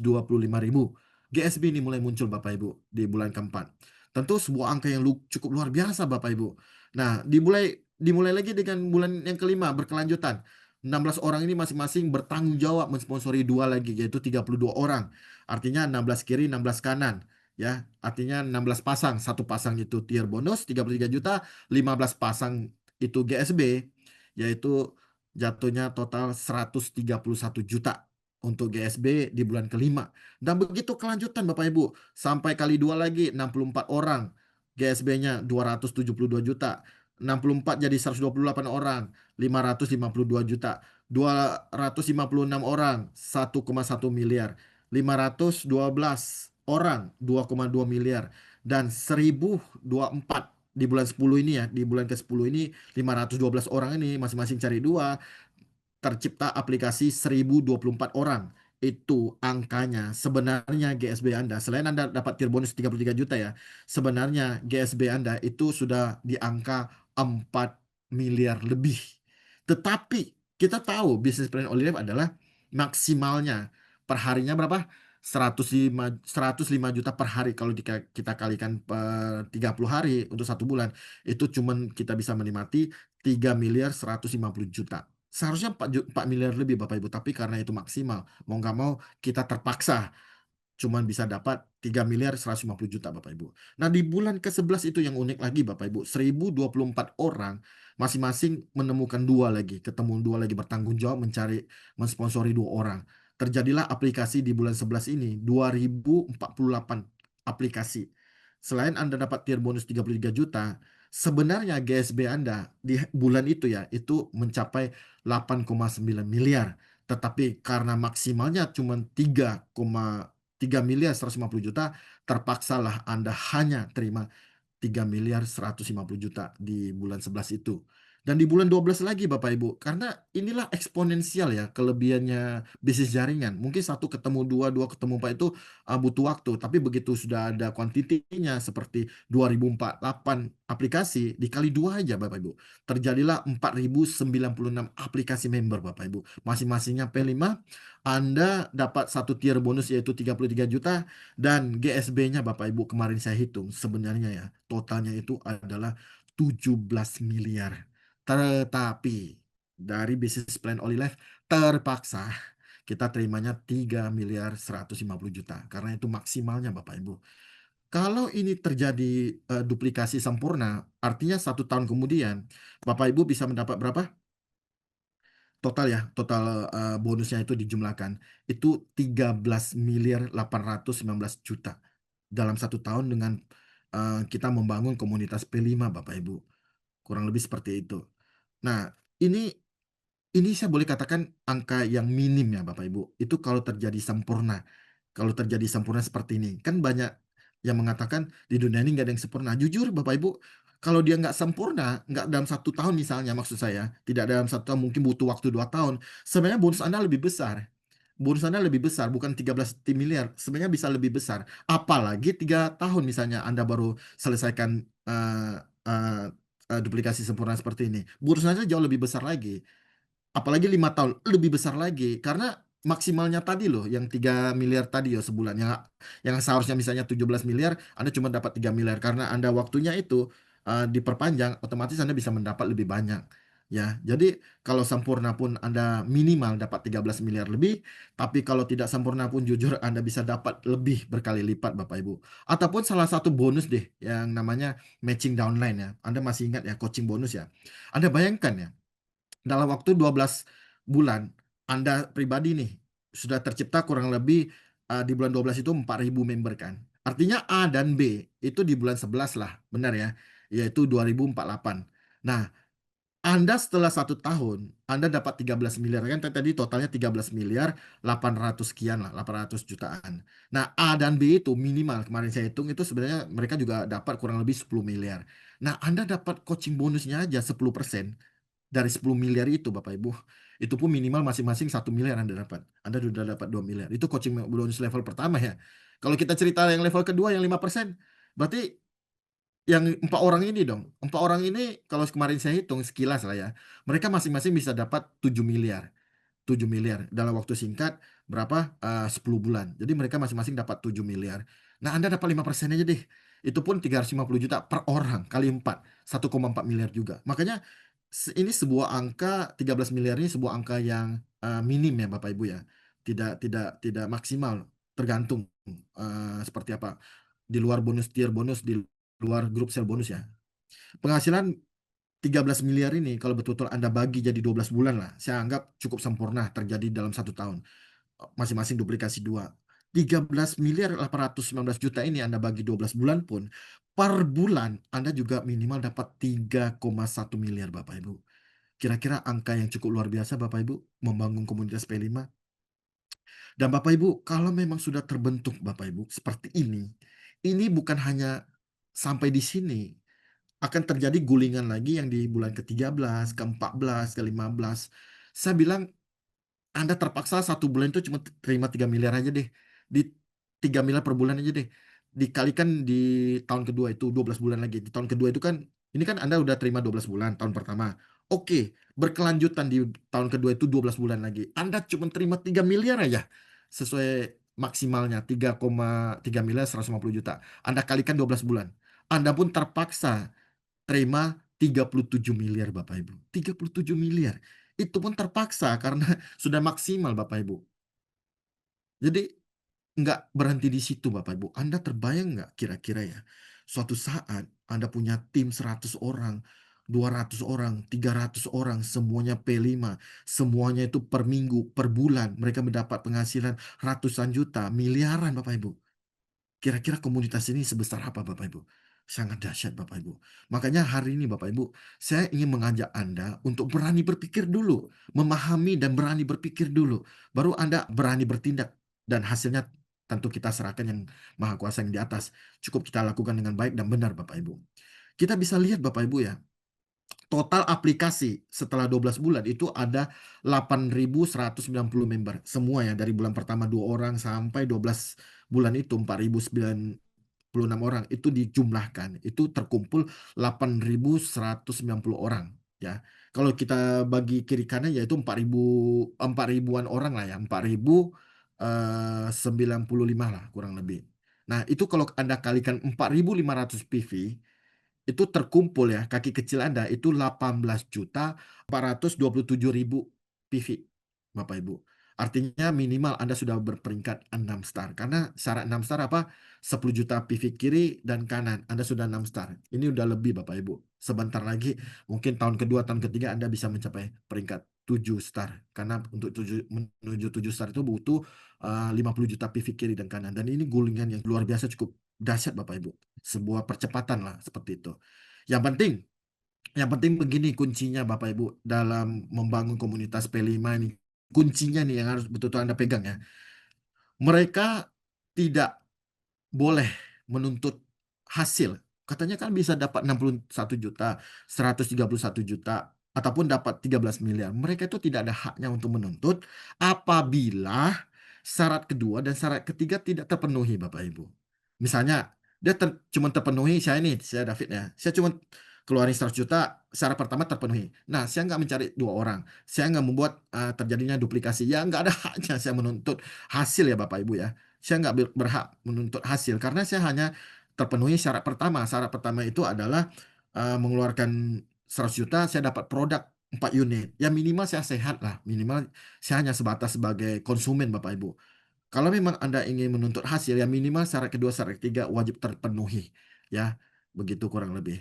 GSB ini mulai muncul Bapak Ibu di bulan keempat. Tentu sebuah angka yang cukup luar biasa Bapak Ibu. Nah, dimulai lagi dengan bulan yang kelima berkelanjutan. 16 orang ini masing-masing bertanggung jawab mensponsori dua lagi, yaitu 32 orang. Artinya 16 kiri, 16 kanan. Ya, artinya 16 pasang. Satu pasang itu tier bonus 33 juta, 15 pasang itu GSB, yaitu jatuhnya total 131 juta untuk GSB di bulan kelima. Dan begitu kelanjutan Bapak Ibu, sampai kali dua lagi 64 orang. GSB-nya 272 juta. 64 jadi 128 orang, 552 juta. 256 orang, 1,1 miliar. 512 orang, 2,2 miliar. Dan 1024 di bulan 10 ini ya, di bulan ke-10 ini 512 orang ini masing-masing cari dua, tercipta aplikasi 1024 orang. Itu angkanya. Sebenarnya GSB Anda, selain Anda dapat tier bonus 33 juta ya, sebenarnya GSB Anda itu sudah di angka 4 miliar lebih. Tetapi kita tahu bisnis plan Olive adalah maksimalnya per harinya berapa? 105 juta per hari. Kalau kita kalikan per 30 hari untuk satu bulan, itu cuman kita bisa menikmati 3 miliar 150 juta. Seharusnya 4 miliar lebih Bapak Ibu, tapi karena itu maksimal, mau nggak mau kita terpaksa cuman bisa dapat 3 miliar 150 juta Bapak Ibu. Nah, di bulan ke-11 itu yang unik lagi Bapak Ibu, 1024 orang masing-masing menemukan dua lagi, ketemu dua lagi, bertanggung jawab mencari mensponsori dua orang. Terjadilah aplikasi di bulan 11 ini 2048 aplikasi. Selain Anda dapat tier bonus 33 juta, sebenarnya GSB Anda di bulan itu ya, itu mencapai 8,9 miliar. Tetapi karena maksimalnya cuma 3 miliar 150 juta, terpaksalah Anda hanya terima 3 miliar 150 juta di bulan 11 itu. Dan di bulan 12 lagi Bapak Ibu, karena inilah eksponensial ya kelebihannya bisnis jaringan. Mungkin satu ketemu dua, dua ketemu empat itu butuh waktu. Tapi begitu sudah ada kuantitinya seperti 2048 aplikasi, dikali dua aja Bapak Ibu. Terjadilah 4096 aplikasi member Bapak Ibu. Masing-masingnya P5, Anda dapat satu tier bonus yaitu 33 juta. Dan GSB-nya Bapak Ibu kemarin saya hitung sebenarnya ya totalnya itu adalah 17 miliar. Tetapi dari bisnis plan Olive terpaksa kita terimanya 3 miliar 150 juta karena itu maksimalnya Bapak Ibu. Kalau ini terjadi duplikasi sempurna, artinya 1 tahun kemudian Bapak Ibu bisa mendapat berapa? Total ya, total bonusnya itu dijumlahkan itu 13 miliar 819 juta dalam 1 tahun dengan kita membangun komunitas P5 Bapak Ibu. Kurang lebih seperti itu. Nah, ini ini saya boleh katakan angka yang minim ya Bapak Ibu. Itu kalau terjadi sempurna. Kalau terjadi sempurna seperti ini. Kan banyak yang mengatakan di dunia ini nggak ada yang sempurna. Jujur Bapak Ibu, kalau dia nggak sempurna, nggak dalam 1 tahun misalnya maksud saya, tidak dalam 1 tahun, mungkin butuh waktu 2 tahun. Sebenarnya bonus Anda lebih besar. Bonus Anda lebih besar, bukan 13 miliar. Sebenarnya bisa lebih besar. Apalagi 3 tahun misalnya Anda baru selesaikan eh, duplikasi sempurna seperti ini. Bonus Anda jauh lebih besar lagi. Apalagi 5 tahun lebih besar lagi karena maksimalnya tadi loh yang 3 miliar tadi ya sebulan yang seharusnya misalnya 17 miliar Anda cuma dapat 3 miliar karena Anda waktunya itu diperpanjang, otomatis Anda bisa mendapat lebih banyak ya. Jadi kalau sempurna pun Anda minimal dapat 13 miliar lebih, tapi kalau tidak sempurna pun jujur Anda bisa dapat lebih berkali lipat Bapak Ibu. Ataupun salah satu bonus deh yang namanya matching downline ya. Anda masih ingat ya coaching bonus ya. Anda bayangkan ya dalam waktu 12 bulan Anda pribadi nih sudah tercipta kurang lebih di bulan 12 itu 4.000 member kan. Artinya A dan B itu di bulan 11 lah, benar ya, yaitu 2048. Nah, Anda setelah 1 tahun, Anda dapat 13 miliar kan tadi totalnya 13 miliar 800 sekian lah, 800 jutaan. Nah, A dan B itu minimal kemarin saya hitung itu sebenarnya mereka juga dapat kurang lebih 10 miliar. Nah, Anda dapat coaching bonusnya aja 10% dari 10 miliar itu Bapak Ibu. Itu pun minimal masing-masing 1 miliar Anda dapat. Anda sudah dapat 2 miliar. Itu coaching bonus level pertama ya. Kalau kita cerita yang level kedua yang 5%, berarti Yang 4 orang ini dong. 4 orang ini kalau kemarin saya hitung sekilas lah ya, mereka masing-masing bisa dapat 7 miliar. 7 miliar dalam waktu singkat berapa 10 bulan. Jadi mereka masing-masing dapat 7 miliar. Nah, Anda dapat 5% aja deh. Itu pun 350 juta per orang kali 4, 1,4 miliar juga. Makanya ini sebuah angka 13 miliar ini sebuah angka yang minim ya Bapak Ibu ya. Tidak maksimal, tergantung seperti apa. Di luar bonus tier bonus, di luar grup sel bonus ya. Penghasilan 13 miliar ini kalau betul-betul Anda bagi jadi 12 bulan lah, saya anggap cukup sempurna terjadi dalam 1 tahun. Masing-masing duplikasi dua. 13 miliar 819 juta ini Anda bagi 12 bulan pun, per bulan Anda juga minimal dapat 3,1 miliar Bapak Ibu. Kira-kira angka yang cukup luar biasa Bapak Ibu membangun komunitas P5. Dan Bapak Ibu, kalau memang sudah terbentuk Bapak Ibu seperti ini bukan hanya sampai di sini, akan terjadi gulingan lagi yang di bulan ke-13, ke-14, ke-15. Saya bilang Anda terpaksa 1 bulan itu cuma terima 3 miliar aja deh. Di 3 miliar per bulan aja deh. Dikalikan di tahun kedua itu 12 bulan lagi. Di tahun kedua itu kan, ini kan Anda udah terima 12 bulan tahun pertama. Oke, berkelanjutan di tahun kedua itu 12 bulan lagi. Anda cuma terima 3 miliar aja. Sesuai maksimalnya 3,3 miliar 150 juta. Anda kalikan 12 bulan. Anda pun terpaksa terima 37 miliar Bapak Ibu. 37 miliar. Itu pun terpaksa karena sudah maksimal Bapak Ibu. Jadi nggak berhenti di situ Bapak Ibu. Anda terbayang nggak kira-kira ya, suatu saat Anda punya tim 100 orang, 200 orang, 300 orang, semuanya P5, semuanya itu per minggu, per bulan, mereka mendapat penghasilan ratusan juta, miliaran Bapak Ibu. Kira-kira komunitas ini sebesar apa Bapak Ibu? Sangat dahsyat Bapak Ibu. Makanya hari ini Bapak Ibu, saya ingin mengajak Anda untuk berani berpikir dulu, memahami dan berani berpikir dulu. Baru Anda berani bertindak dan hasilnya tentu kita serahkan yang Maha Kuasa yang di atas. Cukup kita lakukan dengan baik dan benar Bapak Ibu. Kita bisa lihat Bapak Ibu ya, total aplikasi setelah 12 bulan itu ada 8.190 member. Semua ya dari bulan pertama 2 orang sampai 12 bulan itu 4.096 orang itu dijumlahkan. Itu terkumpul 8.190 orang ya. Kalau kita bagi kiri kanan yaitu 4.000 an orang lah ya. 4.095 lah kurang lebih. Nah, itu kalau Anda kalikan 4.500 PV itu terkumpul ya kaki kecil Anda itu 18.427.000 PV Bapak Ibu. Artinya minimal Anda sudah berperingkat 6 star. Karena syarat 6 star apa? 10 juta PV kiri dan kanan. Anda sudah 6 star. Ini udah lebih Bapak Ibu. Sebentar lagi mungkin tahun kedua, tahun ketiga Anda bisa mencapai peringkat 7 star. Karena untuk menuju 7 star itu butuh 50 juta PV kiri dan kanan. Dan ini gulingan yang luar biasa cukup dahsyat Bapak Ibu. Sebuah percepatan lah seperti itu. Yang penting, yang penting begini kuncinya Bapak Ibu dalam membangun komunitas P5 ini. Kuncinya nih yang harus betul-betul Anda pegang ya. Mereka tidak boleh menuntut hasil. Katanya kan bisa dapat 61 juta, 131 juta, ataupun dapat 13 miliar. Mereka itu tidak ada haknya untuk menuntut apabila syarat kedua dan syarat ketiga tidak terpenuhi, Bapak Ibu. Misalnya, dia cuma terpenuhi, saya David ya, saya cuma keluarin 100 juta, syarat pertama terpenuhi. Nah, saya nggak mencari 2 orang, saya nggak membuat terjadinya duplikasi. Ya, nggak ada haknya saya menuntut hasil ya Bapak Ibu ya. Saya nggak berhak menuntut hasil karena saya hanya terpenuhi syarat pertama. Syarat pertama itu adalah mengeluarkan 100 juta, saya dapat produk 4 unit. Ya minimal saya sehat lah. Minimal saya hanya sebatas sebagai konsumen Bapak Ibu. Kalau memang Anda ingin menuntut hasil, ya minimal syarat kedua, syarat ketiga wajib terpenuhi. Ya, begitu kurang lebih.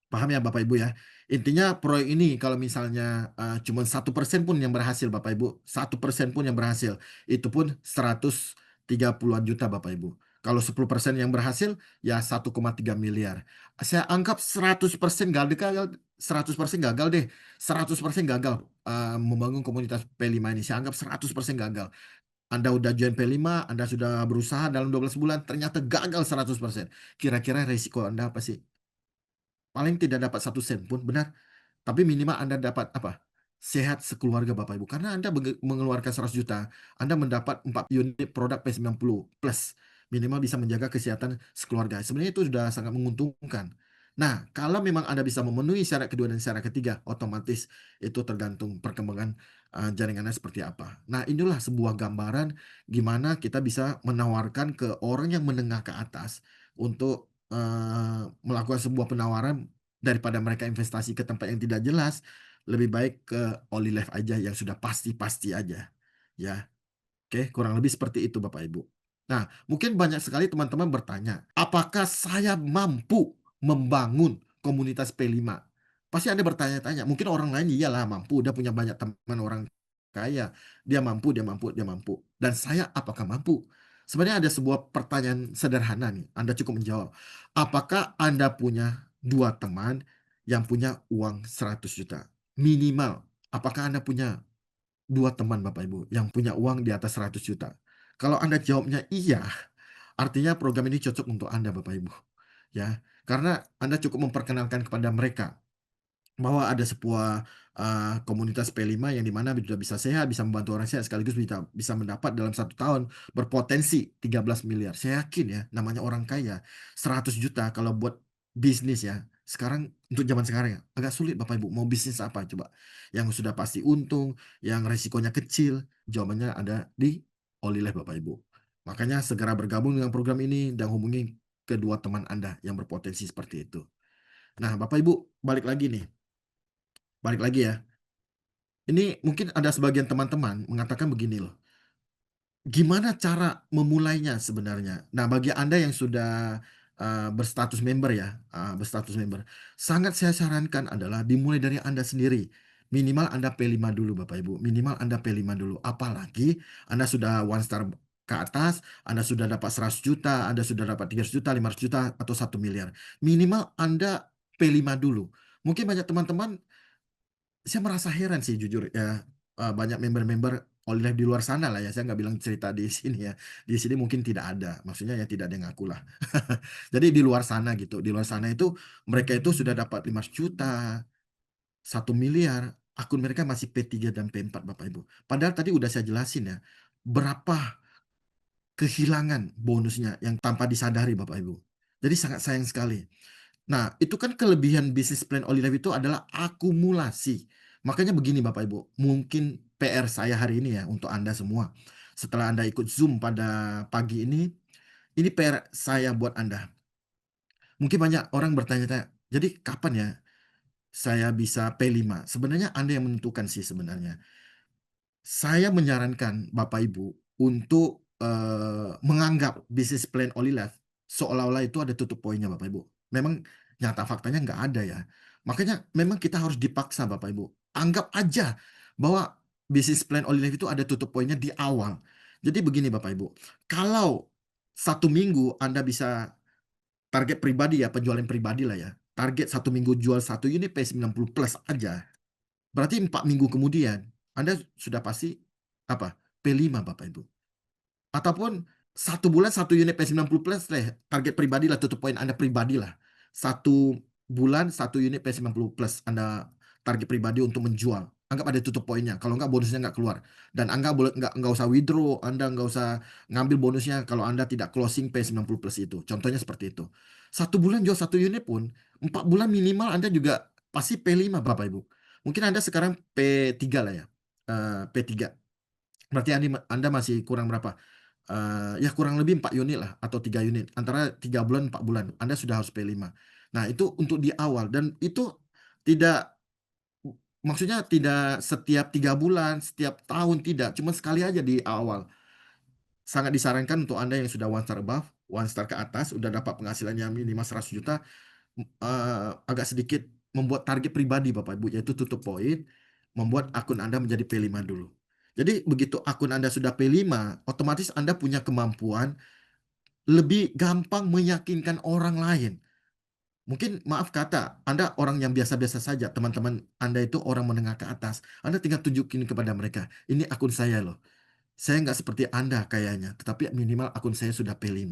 Paham ya Bapak Ibu ya. Intinya proyek ini kalau misalnya cuma 1% pun yang berhasil Bapak Ibu, 1% pun yang berhasil, itu pun 130-an juta Bapak Ibu. Kalau 10% yang berhasil, ya 1,3 miliar. Saya anggap 100% gagal, 100% gagal deh. 100% gagal membangun komunitas P5 ini. Saya anggap 100% gagal. Anda udah join P5, Anda sudah berusaha dalam 12 bulan, ternyata gagal 100%. Kira-kira resiko Anda apa sih? Paling tidak dapat 1 sen pun, benar. Tapi minimal Anda dapat apa? Sehat sekeluarga Bapak Ibu. Karena Anda mengeluarkan 100 juta, Anda mendapat 4 unit produk P90 plus. minimal bisa menjaga kesehatan sekeluarga. Sebenarnya itu sudah sangat menguntungkan. Nah, kalau memang Anda bisa memenuhi syarat kedua dan syarat ketiga, otomatis itu tergantung perkembangan jaringannya seperti apa. Nah, inilah sebuah gambaran gimana kita bisa menawarkan ke orang yang menengah ke atas untuk melakukan sebuah penawaran daripada mereka investasi ke tempat yang tidak jelas, lebih baik ke Olive aja yang sudah pasti-pasti aja. Ya. Oke, kurang lebih seperti itu Bapak Ibu. Nah, mungkin banyak sekali teman-teman bertanya, apakah saya mampu membangun komunitas P5? Pasti Anda bertanya-tanya, mungkin orang lain iyalah mampu, dia punya banyak teman orang kaya, dia mampu, dia mampu, dia mampu. Dan saya apakah mampu? Sebenarnya ada sebuah pertanyaan sederhana nih, Anda cukup menjawab. Apakah Anda punya dua teman yang punya uang 100 juta? Minimal, apakah Anda punya dua teman Bapak Ibu yang punya uang di atas 100 juta. Kalau Anda jawabnya iya, artinya program ini cocok untuk Anda Bapak Ibu. Ya, karena Anda cukup memperkenalkan kepada mereka bahwa ada sebuah komunitas P5 yang dimana sudah bisa sehat, bisa membantu orang sehat, sekaligus bisa bisa mendapat dalam 1 tahun berpotensi 13 miliar. Saya yakin ya, namanya orang kaya, 100 juta kalau buat bisnis ya, sekarang untuk zaman sekarang ya, agak sulit Bapak Ibu. Mau bisnis apa coba? Yang sudah pasti untung, yang resikonya kecil, jawabannya ada di Olileh Bapak Ibu. Makanya segera bergabung dengan program ini dan hubungi kedua teman Anda yang berpotensi seperti itu. Nah, Bapak Ibu, balik lagi ya. Ini mungkin ada sebagian teman-teman mengatakan begini loh. Gimana cara memulainya sebenarnya? Nah, bagi Anda yang sudah berstatus member ya, berstatus member, sangat saya sarankan adalah dimulai dari Anda sendiri. Minimal Anda P5 dulu Bapak Ibu, minimal Anda P5 dulu. Apalagi Anda sudah one star ke atas, Anda sudah dapat 100 juta, Anda sudah dapat 300 juta, 500 juta, atau 1 miliar. Minimal Anda P5 dulu. Mungkin banyak teman-teman, saya merasa heran sih jujur ya, banyak member-member Olive di luar sana lah ya, saya nggak bilang cerita di sini ya. Di sini mungkin tidak ada, maksudnya ya tidak ada yang ngaku lah. Jadi di luar sana gitu, di luar sana itu mereka itu sudah dapat 5 juta, 1 miliar, akun mereka masih P3 dan P4 Bapak Ibu. Padahal tadi udah saya jelasin ya, berapa kehilangan bonusnya yang tanpa disadari Bapak Ibu. Jadi sangat sayang sekali. Nah, itu kan kelebihan bisnis plan Olive itu adalah akumulasi. Makanya begini Bapak Ibu, mungkin PR saya hari ini ya untuk Anda semua. Setelah Anda ikut Zoom pada pagi ini PR saya buat Anda. Mungkin banyak orang bertanya-tanya, jadi kapan ya saya bisa P5? Sebenarnya Anda yang menentukan sih sebenarnya. Saya menyarankan Bapak Ibu untuk menganggap bisnis plan Olive seolah-olah itu ada tutup poinnya Bapak Ibu. Memang nyata faktanya nggak ada ya. Makanya memang kita harus dipaksa Bapak Ibu. Anggap aja bahwa bisnis plan Olive itu ada tutup poinnya di awal. Jadi begini Bapak Ibu, kalau 1 minggu Anda bisa target pribadi ya, penjualan pribadi lah ya. Target 1 minggu jual 1 unit P90 plus aja. Berarti 4 minggu kemudian Anda sudah pasti apa? P5 Bapak Ibu. Ataupun 1 bulan 1 unit P90 plus deh, target pribadi lah, tutup poin Anda pribadi lah. 1 bulan 1 unit P90 plus Anda target pribadi untuk menjual. Anggap ada tutup poinnya. Kalau nggak bonusnya nggak keluar. Dan Anda boleh nggak usah withdraw, Anda nggak usah ngambil bonusnya kalau Anda tidak closing P90 plus itu. Contohnya seperti itu. 1 bulan jual 1 unit pun, 4 bulan minimal Anda juga pasti P5 Bapak Ibu. Mungkin Anda sekarang P3 lah ya. P3. Berarti Anda masih kurang berapa? Ya kurang lebih 4 unit lah atau 3 unit. Antara 3 bulan 4 bulan. Anda sudah harus P5. Nah, itu untuk di awal dan itu tidak, maksudnya tidak setiap 3 bulan, setiap tahun tidak, cuma sekali aja di awal. Sangat disarankan untuk Anda yang sudah one star above, one star ke atas, udah dapat penghasilannya minimal 100 juta, agak sedikit membuat target pribadi Bapak Ibu, yaitu tutup poin, membuat akun Anda menjadi P5 dulu. Jadi begitu akun Anda sudah P5, otomatis Anda punya kemampuan lebih gampang meyakinkan orang lain. Mungkin maaf kata, Anda orang yang biasa-biasa saja, teman-teman Anda itu orang menengah ke atas. Anda tinggal tunjukin kepada mereka, ini akun saya loh. Saya nggak seperti Anda kayaknya, tetapi minimal akun saya sudah P5.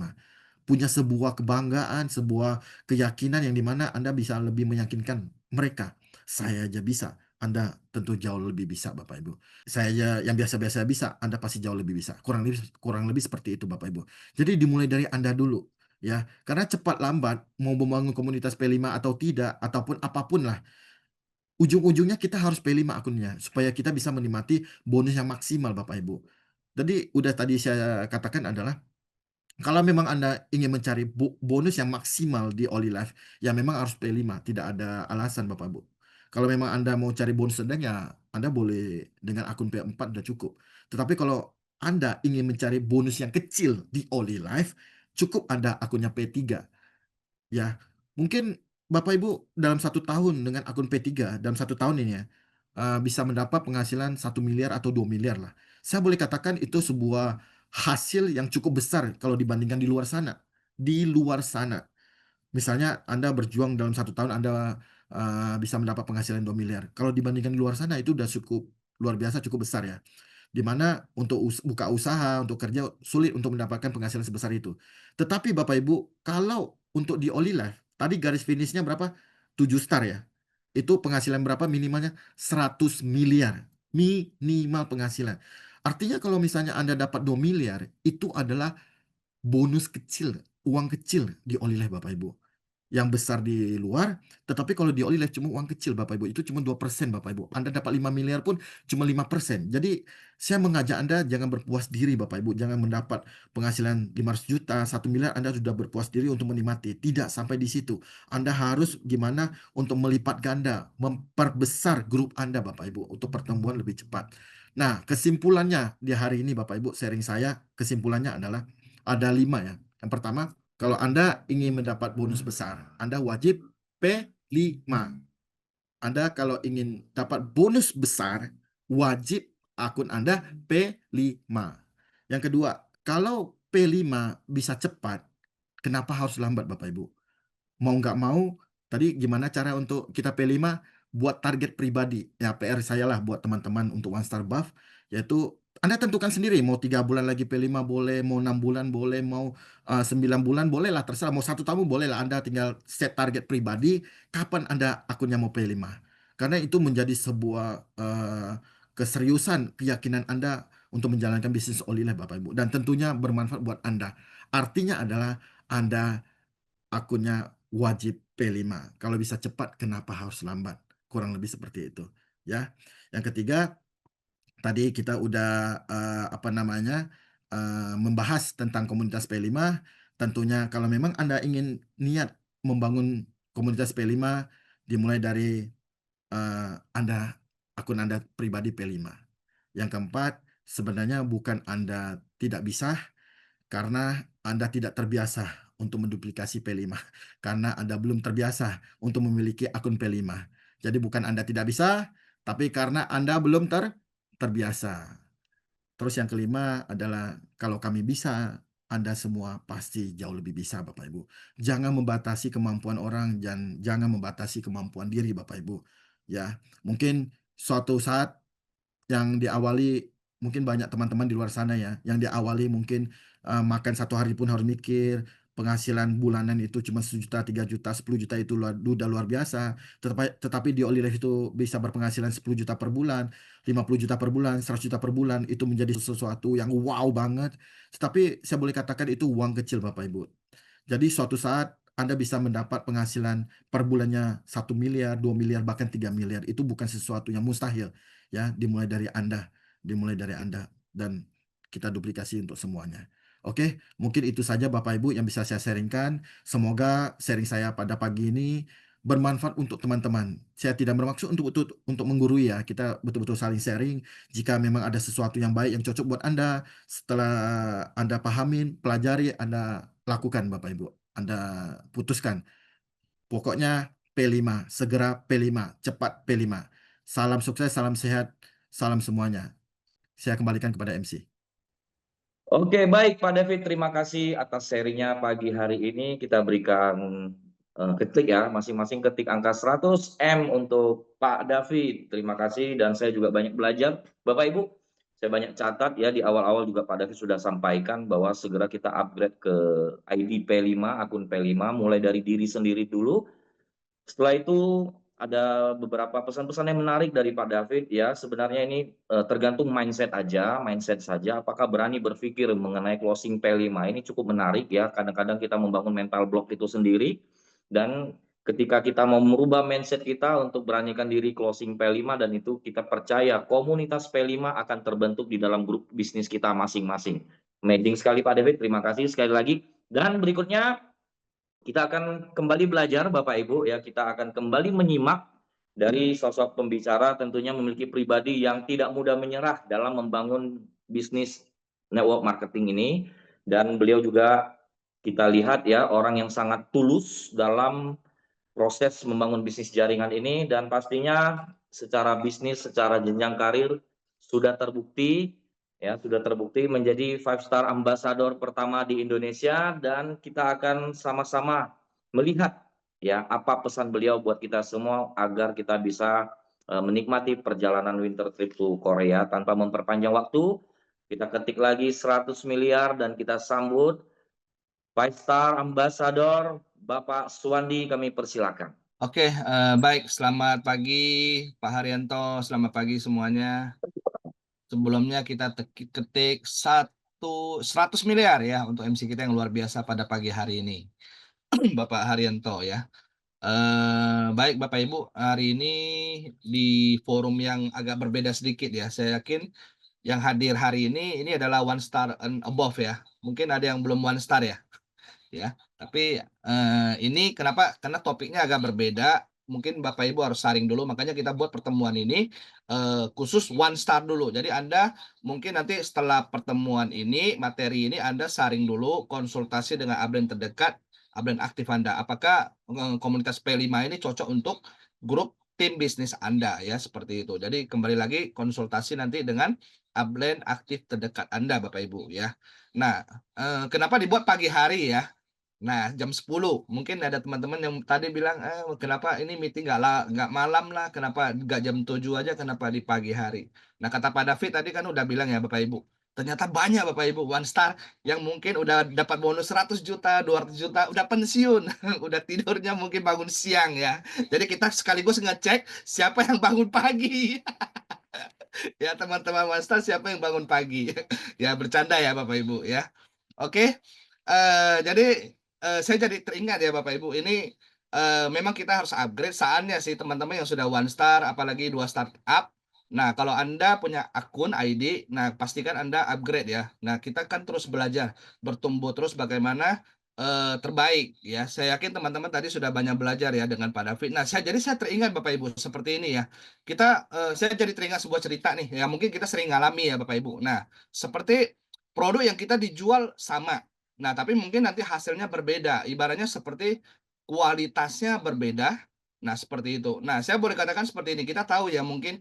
Punya sebuah kebanggaan, sebuah keyakinan yang dimana Anda bisa lebih meyakinkan mereka. Saya aja bisa, Anda tentu jauh lebih bisa Bapak Ibu. Saya yang biasa-biasa bisa, Anda pasti jauh lebih bisa. Kurang lebih seperti itu Bapak Ibu. Jadi dimulai dari Anda dulu ya. Karena cepat lambat mau membangun komunitas P5 atau tidak ataupun apapun lah, ujung-ujungnya kita harus P5 akunnya supaya kita bisa menikmati bonus yang maksimal Bapak Ibu. Jadi udah tadi saya katakan adalah kalau memang Anda ingin mencari bonus yang maksimal di Life, ya memang harus P5, tidak ada alasan Bapak Ibu. Kalau memang Anda mau cari bonus sedang, ya Anda boleh dengan akun P4 udah cukup. Tetapi kalau Anda ingin mencari bonus yang kecil di Life, cukup ada akunnya P3. Ya, mungkin Bapak Ibu dalam 1 tahun dengan akun P3 dalam 1 tahun ini ya, bisa mendapat penghasilan 1 miliar atau 2 miliar lah. Saya boleh katakan itu sebuah hasil yang cukup besar kalau dibandingkan di luar sana. Di luar sana. Misalnya Anda berjuang dalam 1 tahun Anda bisa mendapat penghasilan 2 miliar. Kalau dibandingkan di luar sana itu udah cukup luar biasa, cukup besar ya. Di mana untuk buka usaha, untuk kerja sulit untuk mendapatkan penghasilan sebesar itu. Tetapi Bapak Ibu, kalau untuk di Life, tadi garis finishnya berapa? 7 star ya. Itu penghasilan berapa minimalnya? 100 miliar. Minimal penghasilan. Artinya kalau misalnya Anda dapat 2 miliar, itu adalah bonus kecil, uang kecil di Life Bapak Ibu. Yang besar di luar, tetapi kalau di Life cuma uang kecil Bapak Ibu, itu cuma 2% Bapak Ibu. Anda dapat 5 miliar pun cuma 5%. Jadi saya mengajak Anda jangan berpuas diri Bapak Ibu, jangan mendapat penghasilan 500 juta, 1 miliar Anda sudah berpuas diri untuk menikmati. Tidak sampai di situ. Anda harus gimana untuk melipat ganda, memperbesar grup Anda Bapak Ibu untuk pertumbuhan lebih cepat. Nah, kesimpulannya di hari ini Bapak Ibu, sharing saya, kesimpulannya adalah ada 5 ya. Yang pertama, kalau Anda ingin mendapat bonus besar, Anda wajib P5. Anda kalau ingin dapat bonus besar, wajib akun Anda P5. Yang kedua, kalau P5 bisa cepat, kenapa harus lambat Bapak Ibu? Mau nggak mau, tadi gimana cara untuk kita P5 buat target pribadi. Ya PR saya lah buat teman-teman untuk One Star Buff, yaitu Anda tentukan sendiri mau 3 bulan lagi P5 boleh, mau 6 bulan boleh, mau 9 bulan boleh lah, terserah. Mau 1 tahun boleh lah. Anda tinggal set target pribadi kapan Anda akunnya mau P5. Karena itu menjadi sebuah keseriusan keyakinan Anda untuk menjalankan bisnis Olive Bapak Ibu, dan tentunya bermanfaat buat Anda. Artinya adalah Anda akunnya wajib P5. Kalau bisa cepat, kenapa harus lambat? Kurang lebih seperti itu, ya. Yang ketiga, tadi kita udah apa namanya membahas tentang komunitas P5. Tentunya kalau memang Anda ingin niat membangun komunitas P5, dimulai dari Anda akun Anda pribadi P5. Yang keempat, sebenarnya bukan Anda tidak bisa, karena Anda tidak terbiasa untuk menduplikasi P5, karena Anda belum terbiasa untuk memiliki akun P5. Jadi bukan Anda tidak bisa, tapi karena Anda belum terbiasa. Terus yang kelima adalah kalau kami bisa, Anda semua pasti jauh lebih bisa Bapak Ibu. Jangan membatasi kemampuan orang dan jangan membatasi kemampuan diri Bapak Ibu. Ya, mungkin suatu saat yang diawali, mungkin banyak teman-teman di luar sana ya, yang diawali mungkin makan 1 hari pun harus mikir, penghasilan bulanan itu cuma 1 juta, 3 juta, 10 juta itu udah luar biasa. Tetapi di Olive itu bisa berpenghasilan 10 juta per bulan, 50 juta per bulan, 100 juta per bulan, itu menjadi sesuatu yang wow banget. Tetapi saya boleh katakan itu uang kecil Bapak Ibu. Jadi suatu saat Anda bisa mendapat penghasilan per bulannya 1 miliar, 2 miliar, bahkan 3 miliar. Itu bukan sesuatu yang mustahil. Ya, dimulai dari Anda. Dimulai dari Anda. Dan kita duplikasi untuk semuanya. Oke, mungkin itu saja Bapak Ibu yang bisa saya sharingkan. Semoga sharing saya pada pagi ini bermanfaat untuk teman-teman. Saya tidak bermaksud untuk menggurui ya. Kita betul-betul saling sharing. Jika memang ada sesuatu yang baik, yang cocok buat Anda, setelah Anda pahamin, pelajari, Anda lakukan Bapak Ibu. Anda putuskan. Pokoknya P5, segera P5, cepat P5. Salam sukses, salam sehat, salam semuanya. Saya kembalikan kepada MC. Oke, baik Pak David, terima kasih atas sharingnya pagi hari ini. Kita berikan ketik ya, masing-masing ketik angka 100 M untuk Pak David. Terima kasih dan saya juga banyak belajar. Bapak Ibu, saya banyak catat ya, di awal-awal juga Pak David sudah sampaikan bahwa segera kita upgrade ke ID P5, akun P5, mulai dari diri sendiri dulu. Setelah itu ada beberapa pesan-pesan yang menarik dari Pak David ya. Sebenarnya ini, tergantung mindset aja, mindset saja. Apakah berani berpikir mengenai closing P5 ini cukup menarik ya. Kadang-kadang kita membangun mental block itu sendiri, dan ketika kita mau merubah mindset kita untuk beranikan diri closing P5, dan itu kita percaya komunitas P5 akan terbentuk di dalam grup bisnis kita masing-masing. Amazing sekali Pak David, terima kasih sekali lagi. Dan berikutnya kita akan kembali belajar Bapak Ibu ya, kita akan kembali menyimak dari sosok pembicara, tentunya memiliki pribadi yang tidak mudah menyerah dalam membangun bisnis network marketing ini, dan beliau juga kita lihat ya orang yang sangat tulus dalam proses membangun bisnis jaringan ini, dan pastinya secara bisnis, secara jenjang karir sudah terbukti ya, sudah terbukti menjadi five star ambassador pertama di Indonesia, dan kita akan sama-sama melihat ya apa pesan beliau buat kita semua agar kita bisa menikmati perjalanan winter trip to Korea. Tanpa memperpanjang waktu, kita ketik lagi 100 miliar dan kita sambut five star ambassador Bapak Suwandi, kami persilakan. Oke, baik. Selamat pagi Pak Haryanto, selamat pagi semuanya. Sebelumnya kita ketik 100 miliar ya untuk MC kita yang luar biasa pada pagi hari ini, Bapak Haryanto ya. Baik Bapak Ibu, hari ini di forum yang agak berbeda sedikit ya. Saya yakin yang hadir hari ini adalah one star and above ya. Mungkin ada yang belum one star ya. Tapi ini kenapa? Karena topiknya agak berbeda. Mungkin Bapak Ibu harus saring dulu. Makanya kita buat pertemuan ini khusus one star dulu. Jadi Anda mungkin nanti setelah pertemuan ini, materi ini Anda saring dulu, konsultasi dengan upline terdekat, upline aktif Anda. Apakah komunitas P5 ini cocok untuk grup tim bisnis Anda ya, seperti itu. Jadi kembali lagi konsultasi nanti dengan upline aktif terdekat Anda Bapak Ibu ya. Nah, kenapa dibuat pagi hari ya? Nah, jam 10 mungkin ada teman-teman yang tadi bilang, kenapa ini meeting nggak malam lah, kenapa nggak jam 7 aja, kenapa di pagi hari?" Nah, kata Pak David tadi kan udah bilang ya Bapak Ibu, ternyata banyak Bapak Ibu one star yang mungkin udah dapat bonus 100 juta, 200 juta, udah pensiun, udah tidurnya mungkin bangun siang ya. Jadi kita sekaligus ngecek siapa yang bangun pagi. Ya teman-teman one star, siapa yang bangun pagi. Ya bercanda ya Bapak Ibu ya. Oke, jadi, saya jadi teringat ya Bapak Ibu, ini, memang kita harus upgrade, saatnya sih teman-teman yang sudah one star, apalagi 2 star up. Nah, kalau Anda punya akun ID, nah pastikan Anda upgrade ya. Nah, kita kan terus belajar, bertumbuh terus bagaimana, terbaik ya. Saya yakin teman-teman tadi sudah banyak belajar ya dengan Pak David. Nah, saya teringat Bapak Ibu seperti ini ya, saya jadi teringat sebuah cerita nih, ya mungkin kita sering ngalami ya Bapak Ibu. Nah, seperti produk yang kita dijual sama. Nah, tapi mungkin nanti hasilnya berbeda, ibaratnya seperti kualitasnya berbeda. Nah, seperti itu. Nah, saya boleh katakan seperti ini, kita tahu ya mungkin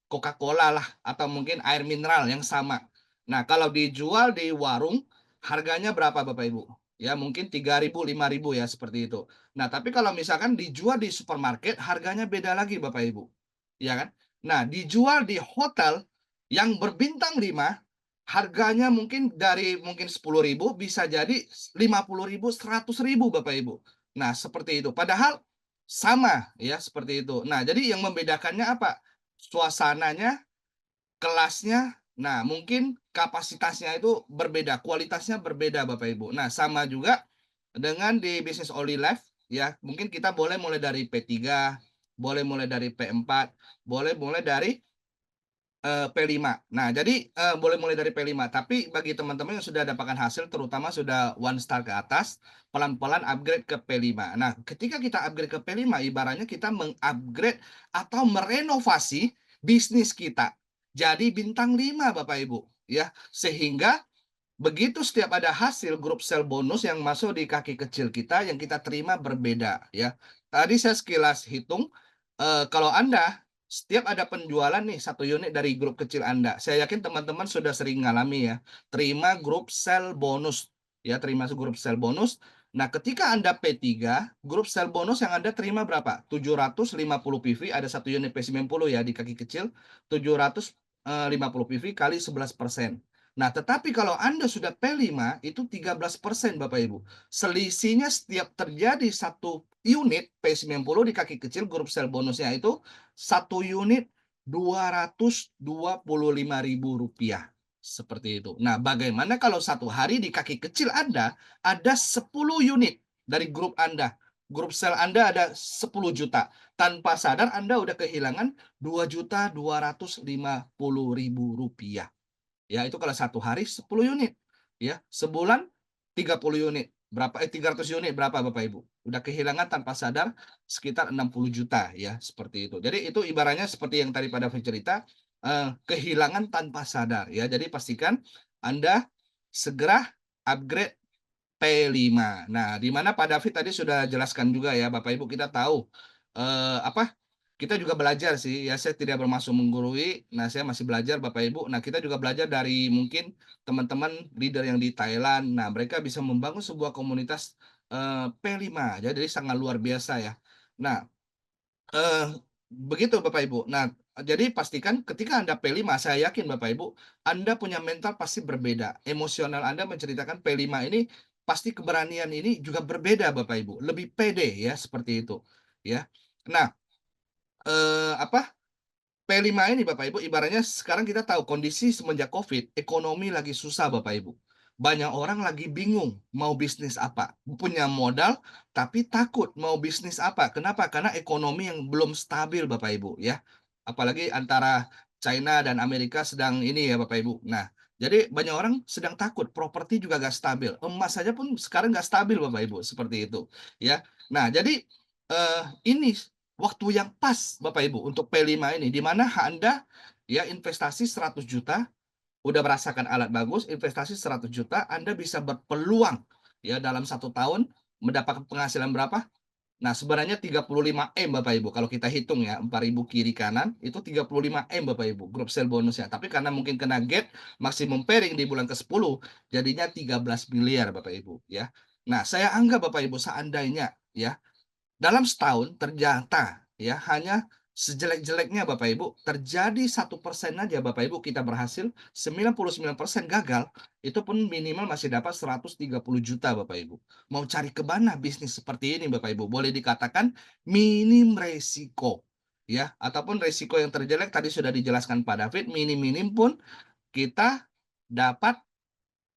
Coca-Cola lah atau mungkin air mineral yang sama. Nah, kalau dijual di warung harganya berapa Bapak Ibu? Ya mungkin 3.000, 5.000 ya seperti itu. Nah, tapi kalau misalkan dijual di supermarket harganya beda lagi Bapak Ibu. Ya kan? Nah, dijual di hotel yang berbintang 5 harganya mungkin dari mungkin 10.000 bisa jadi 50.000, 100.000 Bapak Ibu. Nah, seperti itu. Padahal sama ya seperti itu. Nah, jadi yang membedakannya apa? Suasananya, kelasnya, nah mungkin kapasitasnya itu berbeda, kualitasnya berbeda Bapak Ibu. Nah, sama juga dengan di bisnis Oli Life ya, mungkin kita boleh mulai dari P3, boleh mulai dari P4, boleh mulai dari P5. Nah, jadi, boleh mulai dari P5, tapi bagi teman-teman yang sudah dapatkan hasil, terutama sudah one star ke atas, pelan-pelan upgrade ke P5. Nah, ketika kita upgrade ke P5, ibaratnya kita meng-upgrade atau merenovasi bisnis kita. Jadi bintang 5 Bapak Ibu, ya. Sehingga begitu setiap ada hasil grup sel bonus yang masuk di kaki kecil kita, yang kita terima berbeda, ya. Tadi saya sekilas hitung, kalau Anda setiap ada penjualan nih 1 unit dari grup kecil Anda, saya yakin teman-teman sudah sering ngalami ya, terima grup sel bonus, ya, terima grup sel bonus. Nah, ketika Anda P3, grup sel bonus yang Anda terima berapa? 750 PV, ada 1 unit P90 ya di kaki kecil, 750 PV kali 11%. Nah, tetapi kalau Anda sudah P5 itu 13% Bapak Ibu. Selisihnya setiap terjadi 1 unit P90 di kaki kecil grup sel bonusnya itu 1 unit Rp225.000. Seperti itu. Nah, bagaimana kalau 1 hari di kaki kecil Anda ada 10 unit dari grup Anda? Grup sel Anda ada 10 juta. Tanpa sadar Anda udah kehilangan Rp2.250.000. Ya, itu kalau 1 hari 10 unit. Ya, sebulan 30 unit. 300 unit berapa Bapak Ibu? Udah kehilangan tanpa sadar sekitar 60 juta ya, seperti itu. Jadi itu ibaratnya seperti yang tadi pada cerita, kehilangan tanpa sadar ya. Jadi pastikan Anda segera upgrade P5. Nah, di mana Pak David tadi sudah jelaskan juga ya, Bapak Ibu, kita tahu kita juga belajar sih ya, saya tidak bermaksud menggurui. Nah, saya masih belajar Bapak Ibu. Nah, kita juga belajar dari mungkin teman-teman leader yang di Thailand. Nah, mereka bisa membangun sebuah komunitas P5. Jadi sangat luar biasa ya. Nah, begitu Bapak Ibu. Nah, jadi pastikan ketika Anda P5, saya yakin Bapak Ibu, Anda punya mental pasti berbeda. Emosional Anda menceritakan P5 ini pasti keberanian ini juga berbeda Bapak Ibu, lebih pede ya seperti itu, ya. Nah, P5 ini Bapak Ibu ibaratnya sekarang kita tahu kondisi semenjak Covid, ekonomi lagi susah Bapak Ibu. Banyak orang lagi bingung mau bisnis apa. Punya modal tapi takut mau bisnis apa. Kenapa? Karena ekonomi yang belum stabil Bapak Ibu ya. Apalagi antara China dan Amerika sedang ini ya Bapak Ibu. Nah, jadi banyak orang sedang takut, properti juga gak stabil. Emas saja pun sekarang gak stabil Bapak Ibu, seperti itu ya. Nah, jadi ini waktu yang pas Bapak Ibu untuk P5 ini, di mana Anda ya investasi 100 juta, udah merasakan alat bagus, investasi 100 juta, Anda bisa berpeluang ya dalam 1 tahun mendapatkan penghasilan berapa? Nah, sebenarnya 35M Bapak Ibu, kalau kita hitung ya, 4.000 kiri kanan, itu 35M Bapak Ibu, grup sel bonusnya. Tapi karena mungkin kena gate, maksimum pairing di bulan ke-10, jadinya 13 miliar Bapak Ibu ya. Nah, saya anggap Bapak Ibu seandainya ya, dalam setahun ternyata ya hanya sejelek-jeleknya Bapak Ibu terjadi 1% aja Bapak Ibu kita berhasil, 99% gagal, itu pun minimal masih dapat 130 juta Bapak Ibu. Mau cari ke mana bisnis seperti ini Bapak Ibu? Boleh dikatakan minim resiko ya, ataupun resiko yang terjelek tadi sudah dijelaskan Pak David, minim-minim pun kita dapat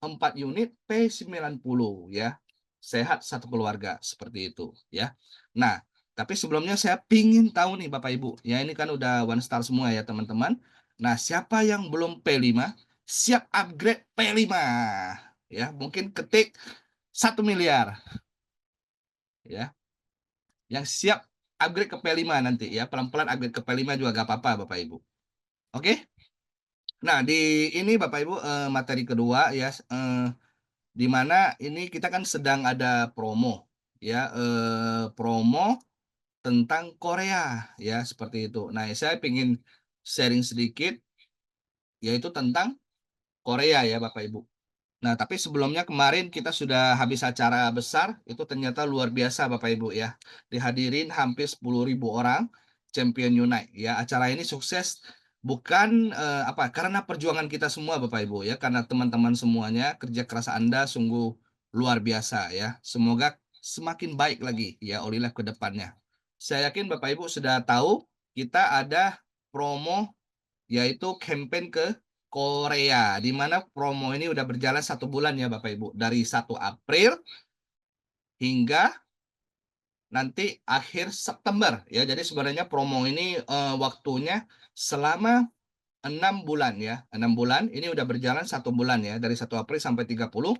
4 unit P90 ya. Sehat satu keluarga, seperti itu ya. Nah, tapi sebelumnya saya pingin tahu nih Bapak Ibu, ya ini kan udah one star semua ya teman-teman. Nah, siapa yang belum P5, siap upgrade P5 ya. Mungkin ketik 1 miliar ya. Yang siap upgrade ke P5 nanti ya, pelan-pelan upgrade ke P5 juga gak apa-apa Bapak Ibu. Oke? Nah, di ini Bapak Ibu materi kedua ya, di mana ini kita kan sedang ada promo ya, promo tentang Korea ya, seperti itu. Nah, saya ingin sharing sedikit yaitu tentang Korea ya Bapak Ibu. Nah, tapi sebelumnya kemarin kita sudah habis acara besar, itu ternyata luar biasa Bapak Ibu ya. Dihadirin hampir 10.000 orang, Champion Unite ya. Acara ini sukses bukan karena perjuangan kita semua Bapak Ibu ya, karena teman-teman semuanya kerja keras Anda sungguh luar biasa ya. Semoga semakin baik lagi ya Olive ke depannya. Saya yakin Bapak Ibu sudah tahu kita ada promo yaitu campaign ke Korea, di mana promo ini udah berjalan 1 bulan ya Bapak Ibu, dari 1 April hingga nanti akhir September ya. Jadi sebenarnya promo ini waktunya selama 6 bulan ya, 6 bulan. Ini udah berjalan 1 bulan ya, dari 1 April sampai 30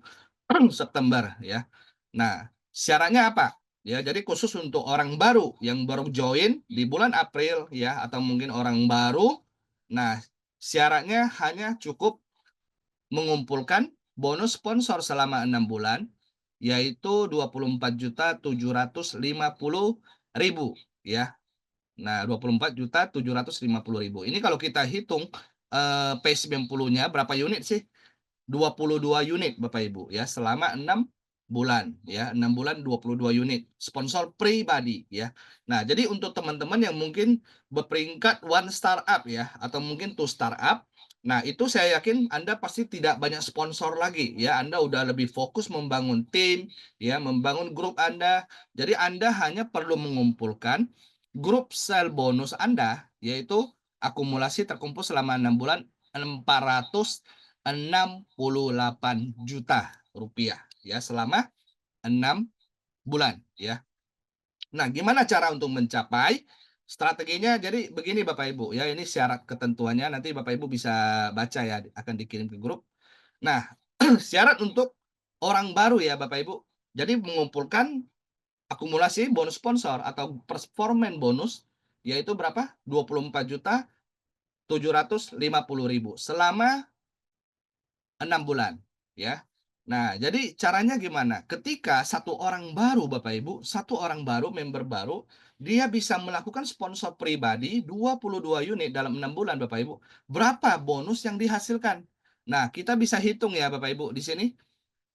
September ya. Nah, syaratnya apa? Ya, jadi khusus untuk orang baru yang baru join di bulan April ya, atau mungkin orang baru. Nah, syaratnya hanya cukup mengumpulkan bonus sponsor selama 6 bulan, yaitu 24.750.000 ya. Nah, 24.750.000. Ini kalau kita hitung P90-nya berapa unit sih? 22 unit Bapak Ibu ya, selama 6 bulan ya, 6 bulan 22 unit sponsor pribadi ya. Nah, jadi untuk teman-teman yang mungkin berperingkat 1 startup ya, atau mungkin 2 startup, Nah, itu saya yakin Anda pasti tidak banyak sponsor lagi ya. Anda udah lebih fokus membangun tim, ya, membangun grup Anda. Jadi Anda hanya perlu mengumpulkan grup sel bonus Anda, yaitu akumulasi terkumpul selama 6 bulan 468 juta rupiah ya selama 6 bulan ya. Nah, gimana cara untuk mencapai strateginya? Jadi begini Bapak Ibu ya, ini syarat ketentuannya nanti Bapak Ibu bisa baca ya, akan dikirim ke grup. Nah, syarat untuk orang baru ya Bapak Ibu. Jadi mengumpulkan akumulasi bonus sponsor atau performance bonus yaitu berapa? 24.750.000 selama 6 bulan ya. Nah, jadi caranya gimana? Ketika satu orang baru Bapak Ibu, satu orang baru, member baru, dia bisa melakukan sponsor pribadi 22 unit dalam 6 bulan Bapak Ibu. Berapa bonus yang dihasilkan? Nah, kita bisa hitung ya Bapak Ibu di sini.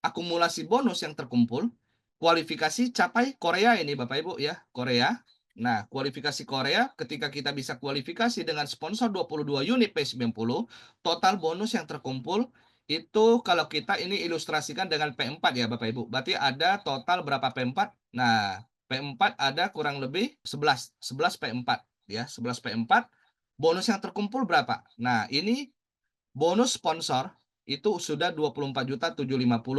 Akumulasi bonus yang terkumpul, kualifikasi capai Korea ini Bapak Ibu ya, Korea. Nah, kualifikasi Korea ketika kita bisa kualifikasi dengan sponsor 22 unit P90, total bonus yang terkumpul itu kalau kita ini ilustrasikan dengan P4 ya Bapak Ibu. Berarti ada total berapa P4? Nah, P4 ada kurang lebih 11 P4 ya, 11 P4. Bonus yang terkumpul berapa? Nah, ini bonus sponsor itu sudah 24.750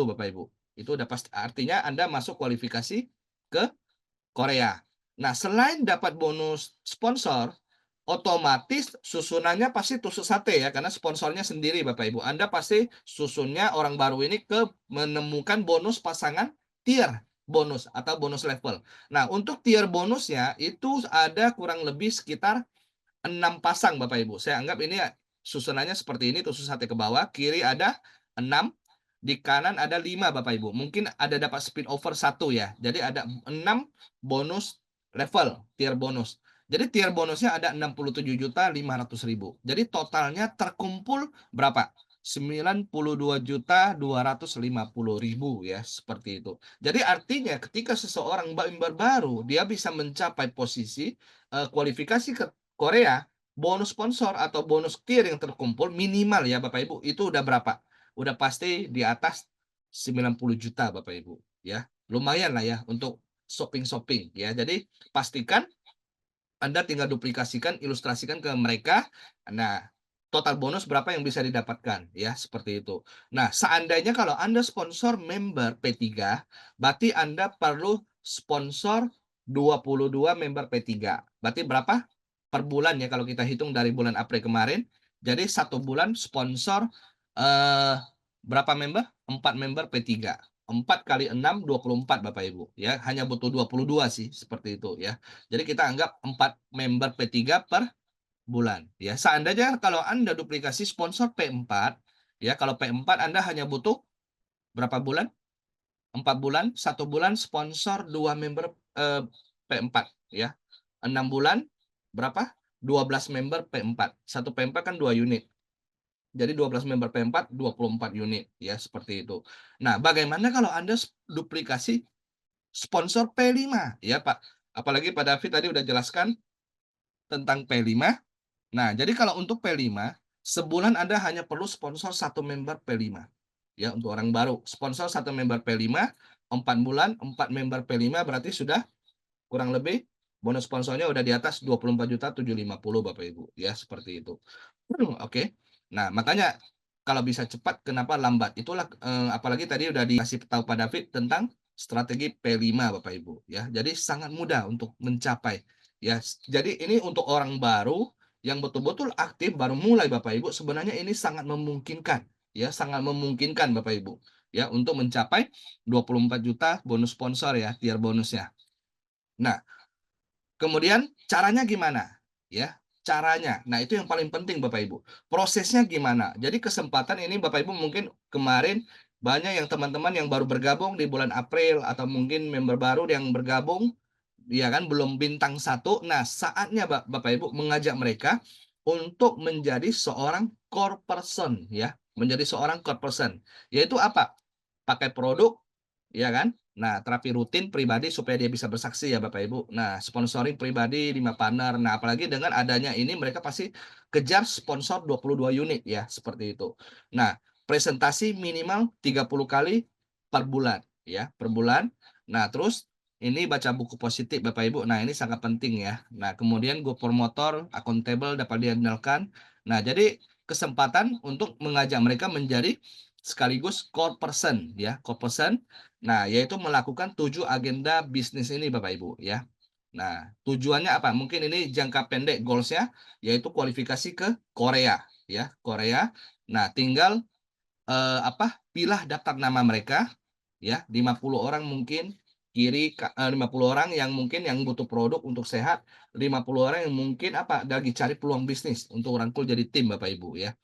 Bapak Ibu. Itu udah pasti artinya Anda masuk kualifikasi ke Korea. Nah, selain dapat bonus sponsor, otomatis susunannya pasti tusuk sate ya, karena sponsornya sendiri Bapak Ibu. Anda pasti susunnya orang baru ini ke menemukan bonus pasangan tier bonus atau bonus level. Nah, untuk tier bonusnya itu ada kurang lebih sekitar 6 pasang Bapak Ibu. Saya anggap ini susunannya seperti ini, tusuk sate ke bawah, kiri ada 6, di kanan ada 5 Bapak Ibu. Mungkin ada dapat spin over 1 ya. Jadi ada 6 bonus level, tier bonus. Jadi tier bonusnya ada 67.500.000. Jadi totalnya terkumpul berapa? 92.250.000 ya, seperti itu. Jadi artinya ketika seseorang member baru, dia bisa mencapai posisi kualifikasi ke Korea, bonus sponsor atau bonus tier yang terkumpul minimal ya Bapak Ibu, itu udah berapa? Udah pasti di atas 90 juta Bapak Ibu ya. Lumayan lah ya untuk shopping-shopping ya. Jadi pastikan Anda tinggal duplikasikan, ilustrasikan ke mereka. Nah, total bonus berapa yang bisa didapatkan ya, seperti itu. Nah, seandainya kalau Anda sponsor member P3, berarti Anda perlu sponsor 22 member P3. Berarti berapa? Per bulan ya kalau kita hitung dari bulan April kemarin. Jadi 1 bulan sponsor berapa member? 4 member P3. 4 kali 6 24 Bapak Ibu ya. Hanya butuh 22 sih seperti itu ya. Jadi kita anggap 4 member P3 per bulan ya. Seandainya kalau Anda duplikasi sponsor P4 ya, kalau P4 Anda hanya butuh berapa bulan? 4 bulan, 1 bulan sponsor 2 member P4 ya. 6 bulan berapa? 12 member P4. 1 P4 kan 2 unit. Jadi 12 member P4, 24 unit ya, seperti itu. Nah, bagaimana kalau Anda duplikasi sponsor P5 ya, Pak? Apalagi Pak David tadi udah jelaskan tentang P5. Nah, jadi kalau untuk P5, sebulan Anda hanya perlu sponsor 1 member P5. Ya, untuk orang baru. Sponsor 1 member P5, 4 bulan, 4 member P5 berarti sudah kurang lebih bonus sponsornya udah di atas 24.750 Bapak Ibu. Ya, seperti itu. Oke. Nah, makanya kalau bisa cepat kenapa lambat? Itulah apalagi tadi udah dikasih tahu Pak David tentang strategi P5 Bapak Ibu ya. Jadi sangat mudah untuk mencapai ya. Jadi ini untuk orang baru yang betul-betul aktif baru mulai Bapak Ibu, sebenarnya ini sangat memungkinkan ya, sangat memungkinkan Bapak Ibu ya untuk mencapai 24 juta bonus sponsor ya, tier bonusnya. Nah, kemudian caranya gimana? Ya, caranya. Nah, itu yang paling penting Bapak Ibu. Prosesnya gimana? Jadi kesempatan ini Bapak Ibu mungkin kemarin banyak yang teman-teman yang baru bergabung di bulan April atau mungkin member baru yang bergabung, ya kan belum bintang 1. Nah, saatnya Bapak Ibu mengajak mereka untuk menjadi seorang core person ya, menjadi seorang core person. Yaitu apa? Pakai produk, ya kan? Nah, terapi rutin pribadi supaya dia bisa bersaksi ya Bapak Ibu. Nah, sponsoring pribadi 5 partner. Nah, apalagi dengan adanya ini mereka pasti kejar sponsor 22 unit ya, seperti itu. Nah, presentasi minimal 30 kali per bulan ya, per bulan. Nah, terus ini baca buku positif Bapak Ibu. Nah, ini sangat penting ya. Nah, kemudian go promotor, accountable dapat diandalkan. Nah, jadi kesempatan untuk mengajak mereka menjadi sekaligus core person ya, core person. Nah, yaitu melakukan 7 agenda bisnis ini Bapak Ibu ya. Nah, tujuannya apa? Mungkin ini jangka pendek goals-nya yaitu kualifikasi ke Korea ya, Korea. Nah, tinggal pilah daftar nama mereka ya, 50 orang mungkin 50 orang yang mungkin yang butuh produk untuk sehat, 50 orang yang mungkin lagi cari peluang bisnis untuk rangkul jadi tim Bapak Ibu ya.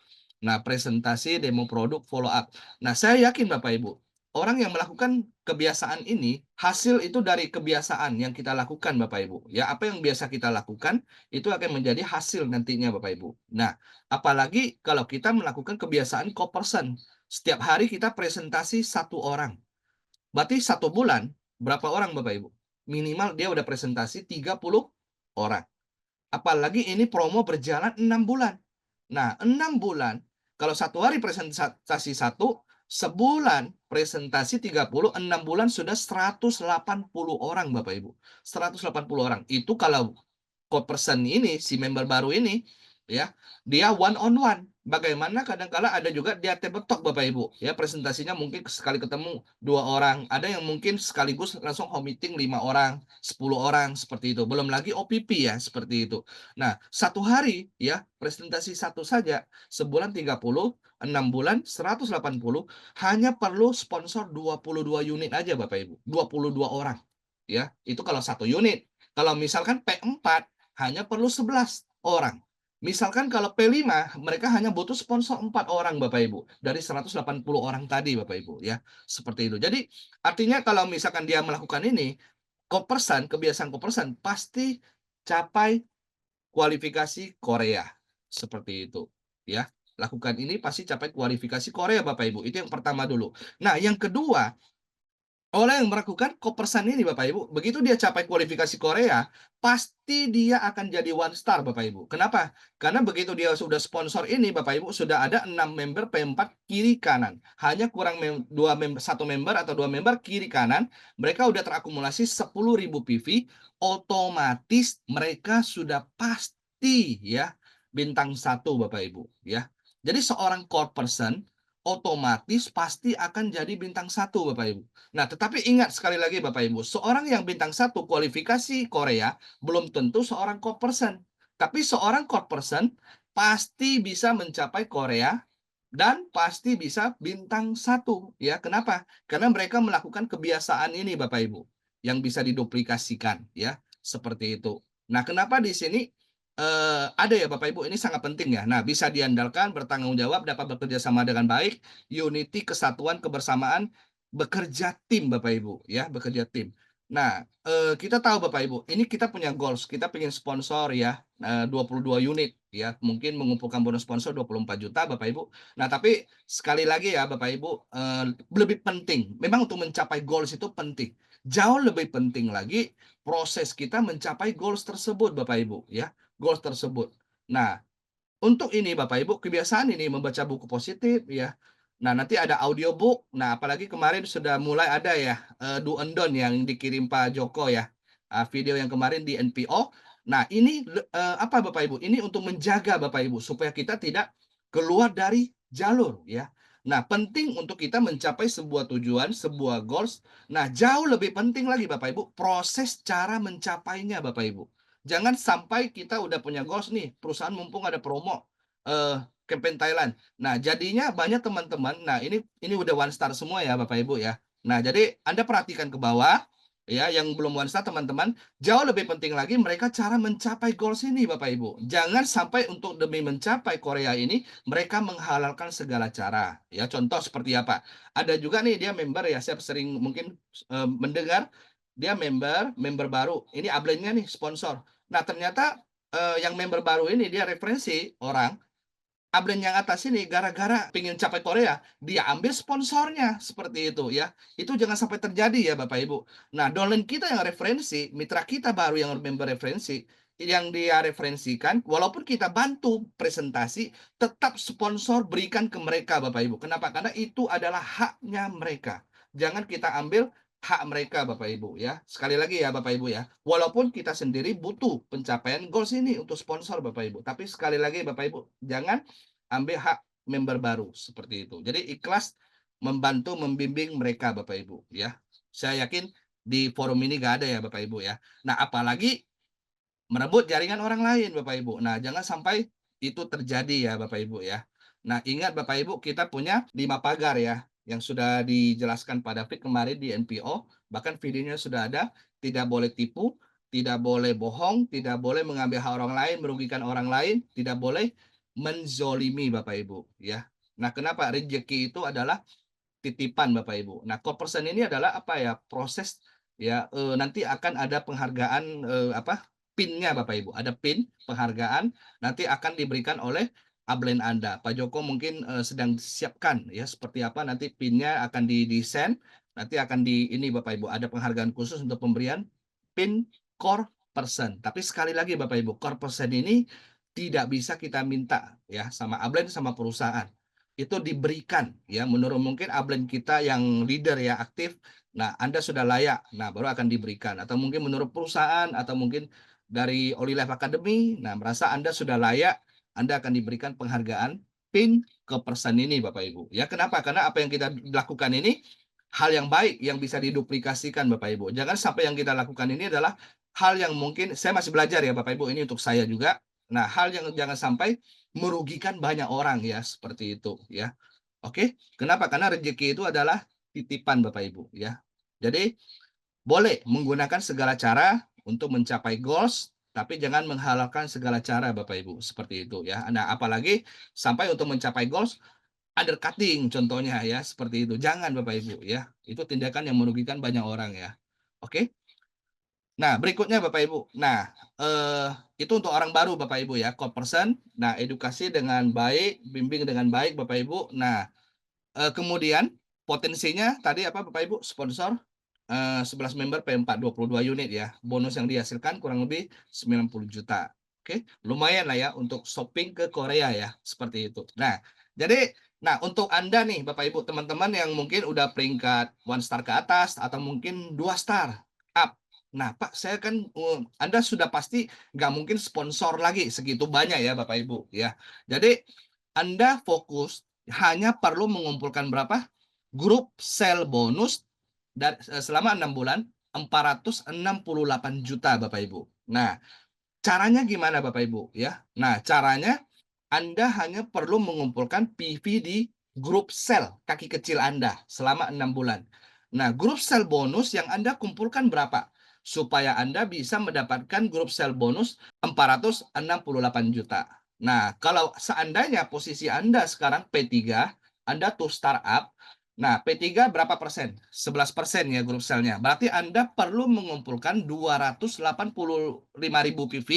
Nah, presentasi, demo produk, follow up. Nah, saya yakin Bapak Ibu, orang yang melakukan kebiasaan ini, hasil itu dari kebiasaan yang kita lakukan Bapak Ibu. Ya, apa yang biasa kita lakukan, itu akan menjadi hasil nantinya Bapak Ibu. Nah, apalagi kalau kita melakukan kebiasaan co-person. Setiap hari kita presentasi 1 orang. Berarti 1 bulan, berapa orang Bapak Ibu? Minimal dia udah presentasi 30 orang. Apalagi ini promo berjalan 6 bulan. Nah, 6 bulan, kalau 1 hari presentasi 1, sebulan presentasi 30, 6 bulan sudah 180 orang Bapak Ibu. 180 orang. Itu kalau person ini, si member baru ini, ya, dia one on one. Bagaimana kadang-kala ada juga dia table talk Bapak Ibu, ya presentasinya mungkin sekali ketemu 2 orang, ada yang mungkin sekaligus langsung home meeting 5 orang, 10 orang seperti itu. Belum lagi OPP ya, seperti itu. Nah, 1 hari ya, presentasi 1 saja, sebulan 30, 6 bulan 180, hanya perlu sponsor 22 unit aja Bapak Ibu, 22 orang. Ya, itu kalau 1 unit. Kalau misalkan P4 hanya perlu 11 orang. Misalkan kalau P5 mereka hanya butuh sponsor 4 orang Bapak Ibu, dari 180 orang tadi Bapak Ibu ya, seperti itu. Jadi artinya kalau misalkan dia melakukan ini, kebiasaan kopersan pasti capai kualifikasi Korea, seperti itu ya. Lakukan ini pasti capai kualifikasi Korea Bapak Ibu, itu yang pertama dulu. Nah yang kedua, orang yang melakukan kopersan ini Bapak Ibu, begitu dia capai kualifikasi Korea, pasti dia akan jadi one star Bapak Ibu. Kenapa? Karena begitu dia sudah sponsor ini Bapak Ibu, sudah ada 6 member P4 kiri kanan. Hanya kurang 1 member atau 2 member kiri kanan, mereka udah terakumulasi 10.000 PV, otomatis mereka sudah pasti ya bintang 1 Bapak Ibu ya. Jadi seorang core person otomatis pasti akan jadi bintang 1 Bapak Ibu. Nah, tetapi ingat sekali lagi Bapak Ibu, seorang yang bintang 1 kualifikasi Korea belum tentu seorang core person. Tapi seorang core person pasti bisa mencapai Korea dan pasti bisa bintang 1 ya. Kenapa? Karena mereka melakukan kebiasaan ini Bapak Ibu yang bisa diduplikasikan ya, seperti itu. Nah, kenapa di sini ada ya Bapak Ibu, ini sangat penting ya. Nah, bisa diandalkan, bertanggung jawab, dapat bekerja sama dengan baik, unity, kesatuan, kebersamaan, bekerja tim Bapak Ibu ya, bekerja tim. Nah, kita tahu Bapak Ibu, ini kita punya goals, kita pengen sponsor ya, 22 unit ya, mungkin mengumpulkan bonus sponsor 24 juta Bapak Ibu. Nah, tapi sekali lagi ya Bapak Ibu, lebih penting, memang untuk mencapai goals itu penting. Jauh lebih penting lagi proses kita mencapai goals tersebut Bapak Ibu ya, goals tersebut. Nah, untuk ini Bapak Ibu, kebiasaan ini membaca buku positif ya. Nah, nanti ada audiobook. Nah, apalagi kemarin sudah mulai ada ya, do and don't yang dikirim Pak Joko ya. Video yang kemarin di NPO. Nah, ini apa Bapak Ibu? Ini untuk menjaga Bapak Ibu supaya kita tidak keluar dari jalur ya. Nah, penting untuk kita mencapai sebuah tujuan, sebuah goals. Nah, jauh lebih penting lagi Bapak Ibu, proses cara mencapainya Bapak Ibu. Jangan sampai kita udah punya goals nih, perusahaan mumpung ada promo campaign Thailand. Nah, jadinya banyak teman-teman, nah ini udah one star semua ya Bapak Ibu ya. Nah, jadi Anda perhatikan ke bawah ya, yang belum one star teman-teman, jauh lebih penting lagi mereka cara mencapai goals ini Bapak Ibu. Jangan sampai untuk demi mencapai Korea ini mereka menghalalkan segala cara. Ya, contoh seperti apa? Ada juga nih dia member ya, saya sering mungkin mendengar dia member baru. Ini upline-nya nih sponsor. Nah, ternyata yang member baru ini dia referensi orang upline yang atas ini gara-gara pengen capai Korea, dia ambil sponsornya seperti itu ya. Itu jangan sampai terjadi ya Bapak Ibu. Nah, downline kita yang referensi, mitra kita baru yang member referensi, yang dia referensikan, walaupun kita bantu presentasi, tetap sponsor berikan ke mereka Bapak Ibu. Kenapa? Karena itu adalah haknya mereka. Jangan kita ambil hak mereka Bapak Ibu ya. Sekali lagi ya Bapak Ibu ya. Walaupun kita sendiri butuh pencapaian goals ini untuk sponsor Bapak Ibu. Tapi sekali lagi Bapak Ibu, jangan ambil hak member baru seperti itu. Jadi ikhlas membantu membimbing mereka Bapak Ibu ya. Saya yakin di forum ini gak ada ya Bapak Ibu ya. Nah, apalagi merebut jaringan orang lain Bapak Ibu. Nah, jangan sampai itu terjadi ya Bapak Ibu ya. Nah, ingat Bapak Ibu, kita punya 5 pagar ya yang sudah dijelaskan pada David kemarin di NPO, bahkan videonya sudah ada. Tidak boleh tipu, tidak boleh bohong, tidak boleh mengambil hak orang lain, merugikan orang lain, tidak boleh menzolimi Bapak Ibu ya. Nah, kenapa rezeki itu adalah titipan Bapak Ibu. Nah, core person ini adalah apa ya? Proses ya, nanti akan ada penghargaan, PIN-nya Bapak Ibu. Ada PIN penghargaan nanti akan diberikan oleh upline Anda. Pak Joko mungkin sedang siapkan ya seperti apa nanti PIN-nya akan didesain, nanti akan ini Bapak Ibu ada penghargaan khusus untuk pemberian PIN core person. Tapi sekali lagi Bapak Ibu, core person ini tidak bisa kita minta ya sama upline sama perusahaan. Itu diberikan ya menurut mungkin upline kita yang leader ya aktif. Nah, Anda sudah layak. Nah, baru akan diberikan atau mungkin menurut perusahaan atau mungkin dari Oli Life Academy. Nah, merasa Anda sudah layak, Anda akan diberikan penghargaan PIN ke person ini Bapak Ibu. Ya, kenapa? Karena apa yang kita lakukan ini hal yang baik yang bisa diduplikasikan Bapak Ibu. Jangan sampai yang kita lakukan ini adalah hal yang mungkin saya masih belajar ya Bapak Ibu, ini untuk saya juga. Nah, hal yang jangan sampai merugikan banyak orang ya, seperti itu ya. Oke, kenapa? Karena rezeki itu adalah titipan Bapak Ibu ya. Jadi boleh menggunakan segala cara untuk mencapai goals, tapi jangan menghalalkan segala cara Bapak Ibu, seperti itu ya. Nah, apalagi sampai untuk mencapai goals undercutting contohnya ya, seperti itu. Jangan Bapak Ibu ya. Itu tindakan yang merugikan banyak orang ya. Oke. Nah, berikutnya Bapak Ibu. Nah, itu untuk orang baru Bapak Ibu ya, core person. Nah, edukasi dengan baik, bimbing dengan baik Bapak Ibu. Nah, kemudian potensinya tadi apa Bapak Ibu? Sponsor 11 member P4 22 unit ya. Bonus yang dihasilkan kurang lebih 90 juta. Oke, lumayan lah ya untuk shopping ke Korea ya, seperti itu. Nah, jadi untuk Anda nih Bapak Ibu teman-teman yang mungkin udah peringkat 1 star ke atas atau mungkin 2 star up. Nah, Pak, saya kan Anda sudah pasti nggak mungkin sponsor lagi segitu banyak ya Bapak Ibu ya. Jadi Anda fokus hanya perlu mengumpulkan berapa? Grup sel bonus dan selama 6 bulan 468 juta Bapak Ibu. Nah, caranya gimana Bapak Ibu ya? Nah, caranya Anda hanya perlu mengumpulkan PV di grup sel kaki kecil Anda selama 6 bulan. Nah, grup sel bonus yang Anda kumpulkan berapa? Supaya Anda bisa mendapatkan grup sel bonus 468 juta. Nah, kalau seandainya posisi Anda sekarang P3, Anda tuh startup, nah P3 berapa persen? 11% ya grup selnya. Berarti Anda perlu mengumpulkan 285.000 PV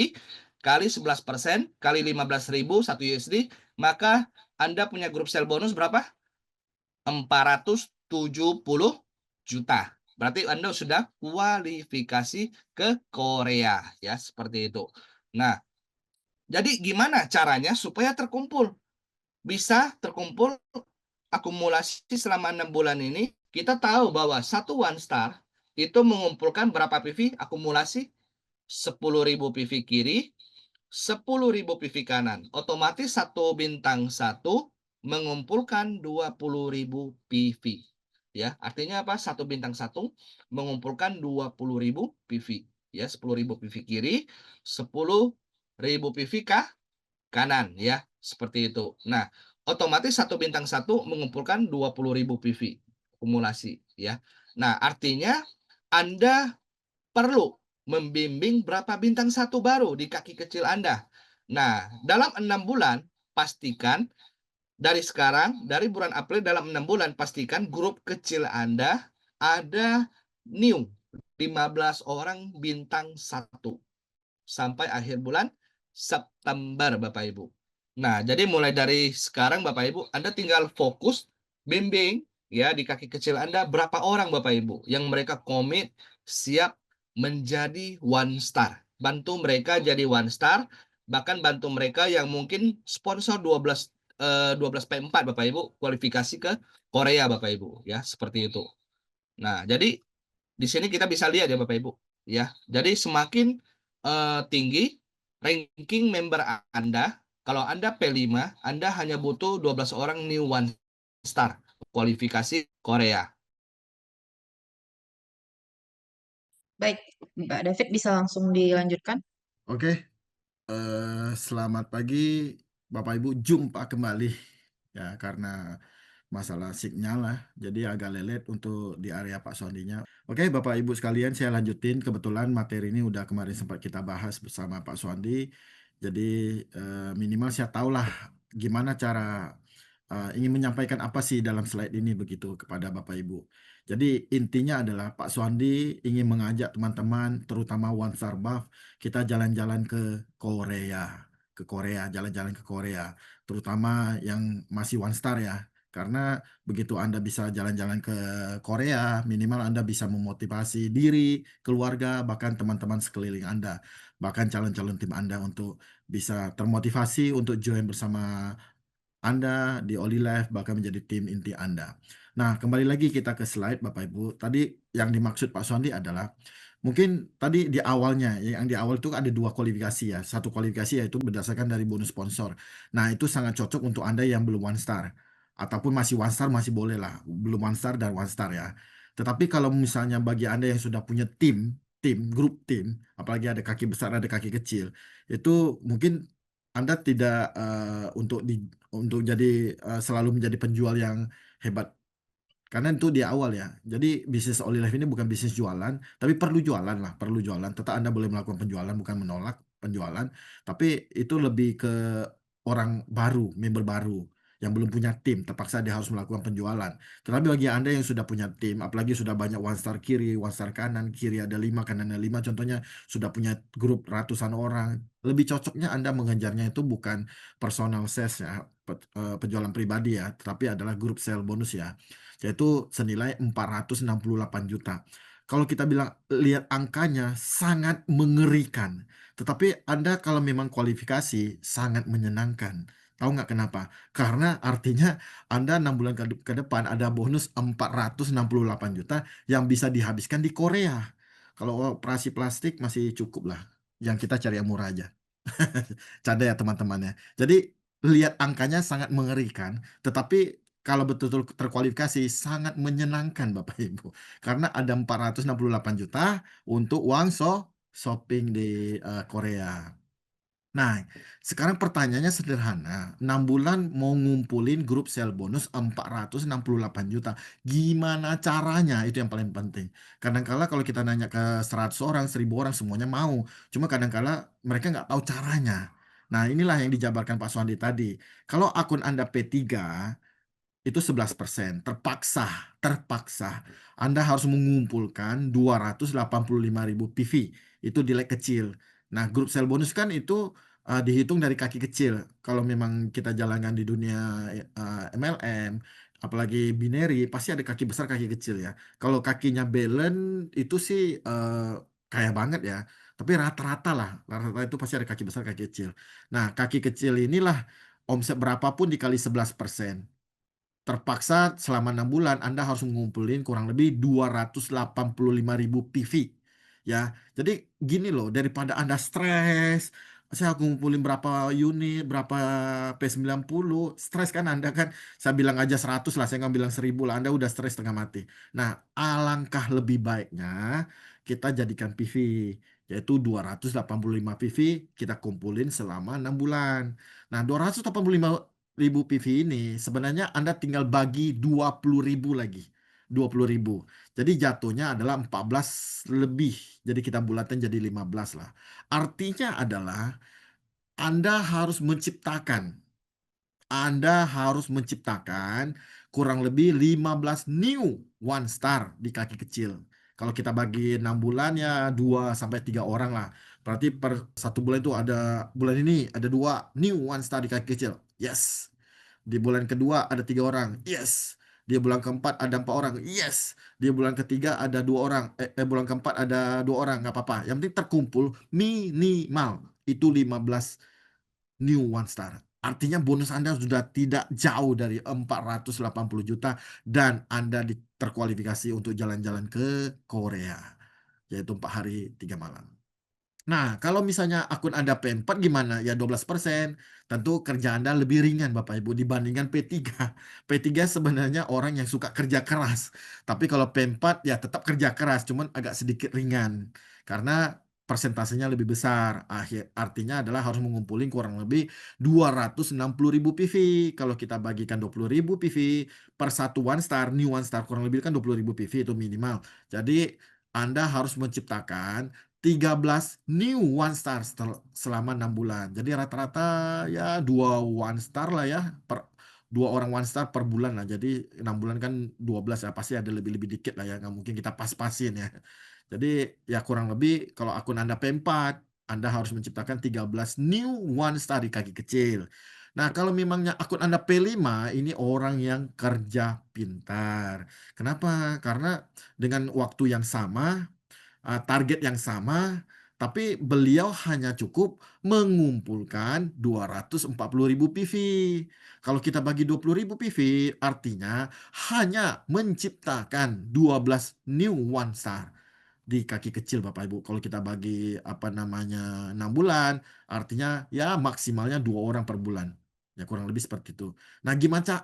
kali 11% kali 15.000 1 USD, maka Anda punya grup sel bonus berapa? 470 juta. Berarti Anda sudah kualifikasi ke Korea ya, seperti itu. Nah, jadi gimana caranya supaya terkumpul? Bisa terkumpul akumulasi selama 6 bulan ini. Kita tahu bahwa satu one star itu mengumpulkan berapa PV akumulasi? 10.000 PV kiri, 10.000 PV kanan. Otomatis satu bintang satu mengumpulkan 20.000 PV. Ya, artinya apa? Satu bintang satu mengumpulkan 20.000 PV. Ya, 10.000 PV kiri, 10.000 PV kanan ya, seperti itu. Nah, otomatis satu bintang satu mengumpulkan 20.000 PV akumulasi ya. Nah, artinya Anda perlu membimbing berapa bintang satu baru di kaki kecil Anda. Nah, dalam 6 bulan pastikan dari sekarang, dari bulan April dalam 6 bulan pastikan grup kecil Anda ada new 15 orang bintang 1 sampai akhir bulan September Bapak Ibu. Nah, jadi mulai dari sekarang Bapak Ibu, Anda tinggal fokus bimbing ya di kaki kecil Anda berapa orang Bapak Ibu yang mereka komit siap menjadi one star. Bantu mereka jadi one star, bahkan bantu mereka yang mungkin sponsor 12P4 Bapak Ibu kualifikasi ke Korea Bapak Ibu ya, seperti itu. Nah, jadi di sini kita bisa lihat ya Bapak Ibu ya. Jadi semakin tinggi ranking member Anda, kalau Anda P5, Anda hanya butuh 12 orang new one star kualifikasi Korea. Baik, Mbak David bisa langsung dilanjutkan. Oke, selamat pagi Bapak Ibu, jumpa kembali ya karena masalah sinyal lah, jadi agak lelet untuk di area Pak Sondinya. Oke, Bapak Ibu sekalian, saya lanjutin. Kebetulan materi ini udah kemarin sempat kita bahas bersama Pak Sondi. Jadi minimal saya tahulah gimana cara ingin menyampaikan apa sih dalam slide ini begitu kepada Bapak Ibu. Jadi intinya adalah Pak Sondi ingin mengajak teman-teman, terutama One Star Buff, kita jalan-jalan ke Korea, jalan-jalan ke Korea, terutama yang masih One Star ya. Karena begitu Anda bisa jalan-jalan ke Korea, minimal Anda bisa memotivasi diri, keluarga, bahkan teman-teman sekeliling Anda, bahkan calon-calon tim Anda untuk bisa termotivasi untuk join bersama Anda di Oli Life, bahkan menjadi tim inti Anda. Nah, kembali lagi kita ke slide Bapak Ibu. Tadi yang dimaksud Pak Sondi adalah mungkin tadi di awalnya, yang di awal itu ada 2 kualifikasi ya. Satu kualifikasi yaitu berdasarkan dari bonus sponsor. Nah, itu sangat cocok untuk Anda yang belum one star. Ataupun masih one star masih boleh lah. Belum one star dan one star ya. Tetapi kalau misalnya bagi Anda yang sudah punya grup tim, apalagi ada kaki besar, ada kaki kecil, itu mungkin Anda tidak untuk jadi selalu menjadi penjual yang hebat. Karena itu di awal ya. Jadi bisnis Oli Life ini bukan bisnis jualan, tapi perlu jualan lah, perlu jualan. Tetap Anda boleh melakukan penjualan, bukan menolak penjualan. Tapi itu lebih ke orang baru, member baru yang belum punya tim, terpaksa dia harus melakukan penjualan. Tetapi bagi Anda yang sudah punya tim, apalagi sudah banyak one star kiri, one star kanan, kiri ada 5, kanan ada 5, contohnya sudah punya grup ratusan orang, lebih cocoknya Anda mengejarnya itu bukan personal sales ya, penjualan pribadi ya, tetapi adalah grup sale bonus ya, yaitu senilai 468 juta. Kalau kita bilang lihat angkanya sangat mengerikan, tetapi Anda kalau memang kualifikasi sangat menyenangkan. Tahu nggak kenapa? Karena artinya Anda 6 bulan ke depan ada bonus 468 juta yang bisa dihabiskan di Korea. Kalau operasi plastik masih cukup lah. Yang kita cari yang murah aja. Canda ya teman-temannya. Jadi lihat angkanya sangat mengerikan, tetapi kalau betul-betul terkualifikasi sangat menyenangkan Bapak Ibu. Karena ada 468 juta untuk uang shopping di Korea. Nah, sekarang pertanyaannya sederhana. 6 bulan mau ngumpulin grup sale bonus 468 juta. Gimana caranya? Itu yang paling penting. Kadangkala kalau kita nanya ke 100 orang, 1000 orang, semuanya mau. Cuma kadangkala mereka nggak tahu caranya. Nah, inilah yang dijabarkan Pak Suwandi tadi. Kalau akun Anda P3, itu 11%. Terpaksa. Anda harus mengumpulkan 285.000 PV. Itu di leg kecil. Nah, grup sale bonus kan itu dihitung dari kaki kecil. Kalau memang kita jalankan di dunia MLM, apalagi binary, pasti ada kaki besar, kaki kecil ya. Kalau kakinya balance itu sih kaya banget ya. Tapi rata-rata lah, rata-rata itu pasti ada kaki besar, kaki kecil. Nah, kaki kecil inilah omset berapapun dikali 11%. Terpaksa selama 6 bulan Anda harus mengumpulin kurang lebih 285.000 PV. Ya, jadi gini loh, daripada Anda stres, saya ngumpulin berapa unit, berapa P90, stres kan Anda kan, saya bilang aja 100 lah, saya nggak bilang 1000 lah, Anda udah stres setengah mati. Nah, alangkah lebih baiknya kita jadikan PV, yaitu 285 PV kita kumpulin selama 6 bulan. Nah, 285.000 PV ini sebenarnya Anda tinggal bagi 20.000 lagi. 20.000. Jadi jatuhnya adalah 14 lebih. Jadi kita bulatkan jadi 15 lah. Artinya adalah Anda harus menciptakan kurang lebih 15 new one star di kaki kecil. Kalau kita bagi 6 bulan ya 2 sampai 3 orang lah. Berarti per 1 bulan itu ada, bulan ini ada 2 new one star di kaki kecil. Yes. Di bulan kedua ada 3 orang. Yes. Di bulan keempat ada 4 orang. Yes. Di bulan ketiga ada 2 orang. Bulan keempat ada 2 orang. Nggak apa-apa. Yang penting terkumpul minimal itu 15 new one star. Artinya bonus Anda sudah tidak jauh dari 480 juta dan Anda terkualifikasi untuk jalan-jalan ke Korea, yaitu 4 hari 3 malam. Nah, kalau misalnya akun Anda P4 gimana? Ya 12%. Tentu kerja Anda lebih ringan Bapak Ibu dibandingkan P3. P3 sebenarnya orang yang suka kerja keras. Tapi kalau P4 ya tetap kerja keras, cuman agak sedikit ringan. Karena persentasenya lebih besar. Artinya adalah harus mengumpulin kurang lebih 260.000 PV. Kalau kita bagikan 20.000 PV per satu one star, new one star kurang lebih kan 20.000 PV itu minimal. Jadi Anda harus menciptakan 13 new one star selama 6 bulan. Jadi rata-rata ya 2 one star lah ya, 2 orang one star per bulan lah. Jadi 6 bulan kan 12 ya, pasti ada lebih-lebih dikit lah ya, nggak mungkin kita pas-pasin ya. Jadi ya kurang lebih kalau akun Anda P4, Anda harus menciptakan 13 new one star di kaki kecil. Nah, kalau memangnya akun Anda P5, ini orang yang kerja pintar. Kenapa? Karena dengan waktu yang sama, target yang sama, tapi beliau hanya cukup mengumpulkan 240.000 PV. Kalau kita bagi 20.000 PV, artinya hanya menciptakan 12 new one star di kaki kecil Bapak Ibu. Kalau kita bagi 6 bulan, artinya ya maksimalnya 2 orang per bulan. Ya kurang lebih seperti itu. Nah,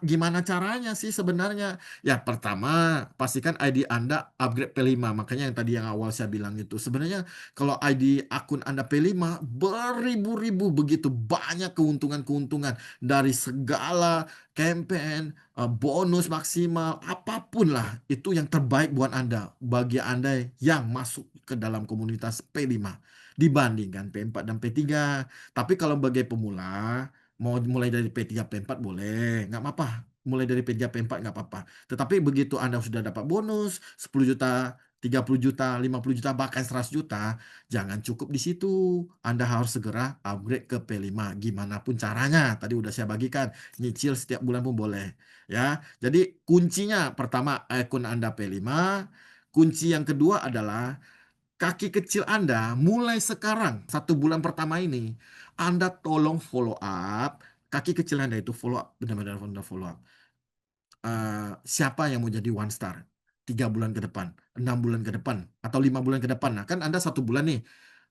gimana caranya sih sebenarnya? Ya pertama, pastikan ID Anda upgrade P5. Makanya yang tadi yang awal saya bilang itu. Sebenarnya kalau ID akun Anda P5 beribu-ribu begitu banyak keuntungan-keuntungan dari segala campaign, bonus maksimal, apapun lah, itu yang terbaik buat Anda, bagi Anda yang masuk ke dalam komunitas P5 dibandingkan P4 dan P3. Tapi kalau bagi pemula, mau mulai dari P3 P4 boleh, nggak apa-apa. Mulai dari P3 P4 nggak apa-apa. Tetapi begitu Anda sudah dapat bonus 10 juta, 30 juta, 50 juta, bahkan 100 juta, jangan cukup di situ. Anda harus segera upgrade ke P5. Gimana pun caranya, tadi udah saya bagikan. Nyicil setiap bulan pun boleh. Ya, jadi kuncinya pertama akun Anda P5. Kunci yang kedua adalah kaki kecil Anda mulai sekarang 1 bulan pertama ini Anda tolong follow up kaki kecil Anda itu follow up benar-benar follow up. Siapa yang mau jadi one star 3 bulan ke depan, 6 bulan ke depan, atau 5 bulan ke depan. Nah, kan Anda 1 bulan nih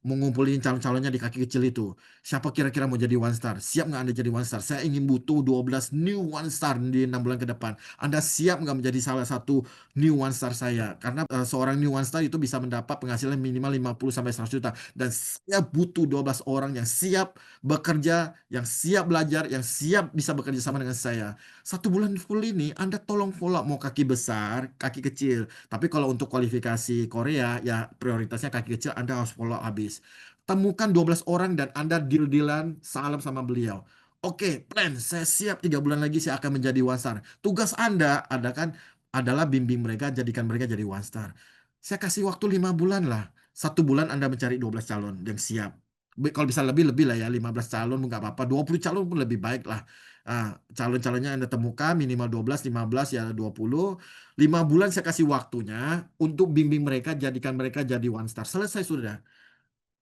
mau ngumpulin calon-calonnya di kaki kecil itu. Siapa kira-kira mau jadi one star? Siap nggak Anda jadi one star? Saya ingin butuh 12 new one star di 6 bulan ke depan. Anda siap nggak menjadi salah satu new one star saya? Karena seorang new one star itu bisa mendapat penghasilan minimal 50-100 juta. Dan saya butuh 12 orang yang siap bekerja, yang siap belajar, yang siap bisa bekerja sama dengan saya. 1 bulan full ini Anda tolong follow up, mau kaki besar, kaki kecil. Tapi kalau untuk kualifikasi Korea, ya prioritasnya kaki kecil Anda harus follow up habis. Temukan 12 orang dan Anda deal-dealan salam sama beliau. Oke, plan, saya siap 3 bulan lagi saya akan menjadi one star. Tugas Anda adalah bimbing mereka, jadikan mereka jadi one star. Saya kasih waktu 5 bulan lah. 1 bulan Anda mencari 12 calon yang siap. Kalau bisa lebih lah ya, 15 calon nggak apa-apa, 20 calon pun lebih baik lah. Calon-calonnya Anda temukan minimal 12, 15 ya 20. 5 bulan saya kasih waktunya untuk bimbing mereka, jadikan mereka jadi one star. Selesai sudah.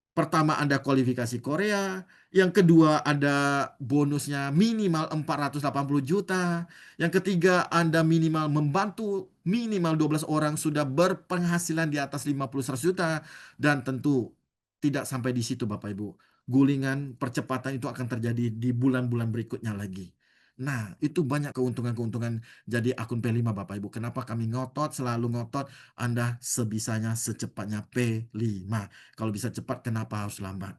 Pertama Anda kualifikasi Korea, yang kedua ada bonusnya minimal 480 juta, yang ketiga Anda minimal membantu minimal 12 orang sudah berpenghasilan di atas 50-100 juta, dan tentu tidak sampai di situ Bapak Ibu. Gulingan percepatan itu akan terjadi di bulan-bulan berikutnya lagi. Nah, itu banyak keuntungan-keuntungan jadi akun P5 Bapak Ibu. Kenapa kami selalu ngotot, Anda sebisanya secepatnya P5. Kalau bisa cepat, kenapa harus lambat?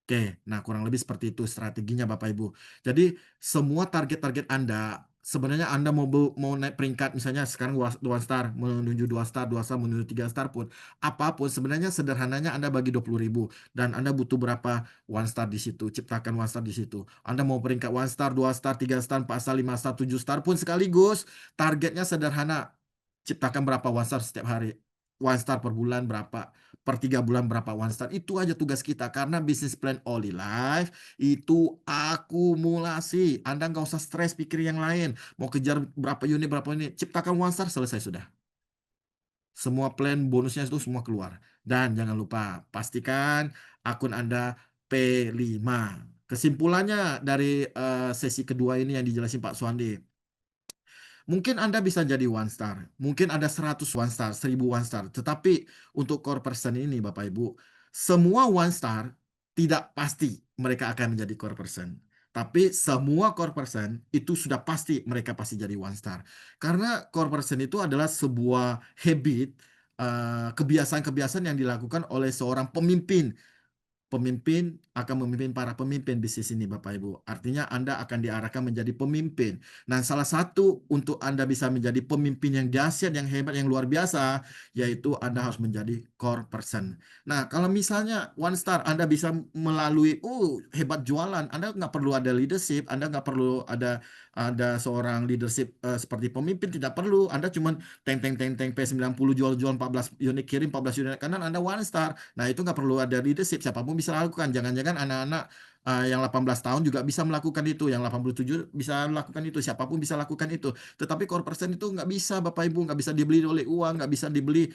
Oke, nah kurang lebih seperti itu strateginya Bapak Ibu. Jadi semua target-target Anda, sebenarnya Anda mau naik peringkat, misalnya sekarang 2 star, menuju 2 star, 2 star, menuju 3 star pun, apapun sebenarnya sederhananya Anda bagi 20.000 dan Anda butuh berapa one star di situ, ciptakan one star di situ. Anda mau peringkat 1 star, 2 star, 3 star, 4 star, 5 star, 7 star pun sekaligus, targetnya sederhana. Ciptakan berapa one star setiap hari. one star per bulan berapa, per 3 bulan berapa one star. Itu aja tugas kita. Karena bisnis plan Oli Life itu akumulasi. Anda nggak usah stres pikir yang lain. Mau kejar berapa unit, ciptakan one star, selesai sudah. Semua plan bonusnya itu semua keluar. Dan jangan lupa, pastikan akun Anda P5. Kesimpulannya dari sesi kedua ini yang dijelasin Pak Suandi. Mungkin Anda bisa jadi one star, mungkin ada 100 one star, 1000 one star. Tetapi untuk core person ini Bapak Ibu, semua one star tidak pasti mereka akan menjadi core person. Tapi semua core person itu sudah pasti mereka pasti jadi one star. Karena core person itu adalah sebuah habit, kebiasaan-kebiasaan yang dilakukan oleh seorang pemimpin. Pemimpin akan memimpin para pemimpin bisnis ini Bapak Ibu. Artinya Anda akan diarahkan menjadi pemimpin. Nah, salah satu untuk Anda bisa menjadi pemimpin yang dahsyat, yang hebat, yang luar biasa, yaitu Anda harus menjadi core person. Nah, kalau misalnya one star Anda bisa melalui, hebat jualan, Anda nggak perlu ada leadership, Anda nggak perlu ada seorang leadership seperti pemimpin, tidak perlu. Anda cuma teng P90 jual 14 unit, kirim 14 unit kanan, Anda one star. Nah, itu nggak perlu ada leadership, siapapun bisa lakukan. Jangan-jangan anak-anak yang 18 tahun juga bisa melakukan itu, yang 87 bisa melakukan itu, siapapun bisa lakukan itu. Tetapi core person itu nggak bisa Bapak Ibu, nggak bisa dibeli oleh uang, nggak bisa dibeli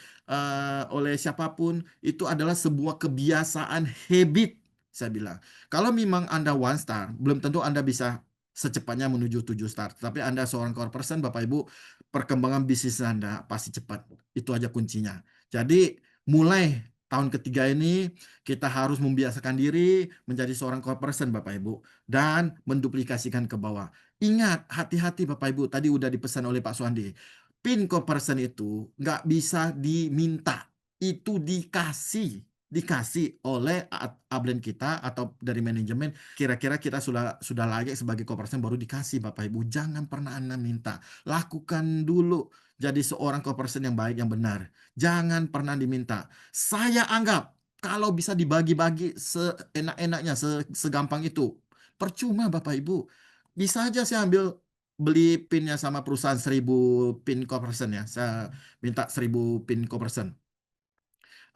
oleh siapapun. Itu adalah sebuah kebiasaan habit, saya bilang. Kalau memang Anda one star, belum tentu Anda bisa secepatnya menuju 7 star. Tapi Anda seorang core person, Bapak Ibu, perkembangan bisnis Anda pasti cepat. Itu aja kuncinya. Jadi mulai tahun ketiga ini kita harus membiasakan diri menjadi seorang core person Bapak Ibu dan menduplikasikan ke bawah. Ingat, hati-hati Bapak Ibu, tadi udah dipesan oleh Pak Suandi. Pin core person itu nggak bisa diminta, itu dikasih oleh upline kita atau dari manajemen. Kira-kira kita sudah layak sebagai core person baru dikasih Bapak Ibu. Jangan pernah Anda minta. Lakukan dulu jadi seorang core person yang baik, yang benar. Jangan pernah diminta. Saya anggap kalau bisa dibagi-bagi seenak-enaknya, segampang itu. Percuma Bapak Ibu. Bisa aja saya beli pinnya sama perusahaan 1000 pin core person ya. Saya minta 1000 pin core person.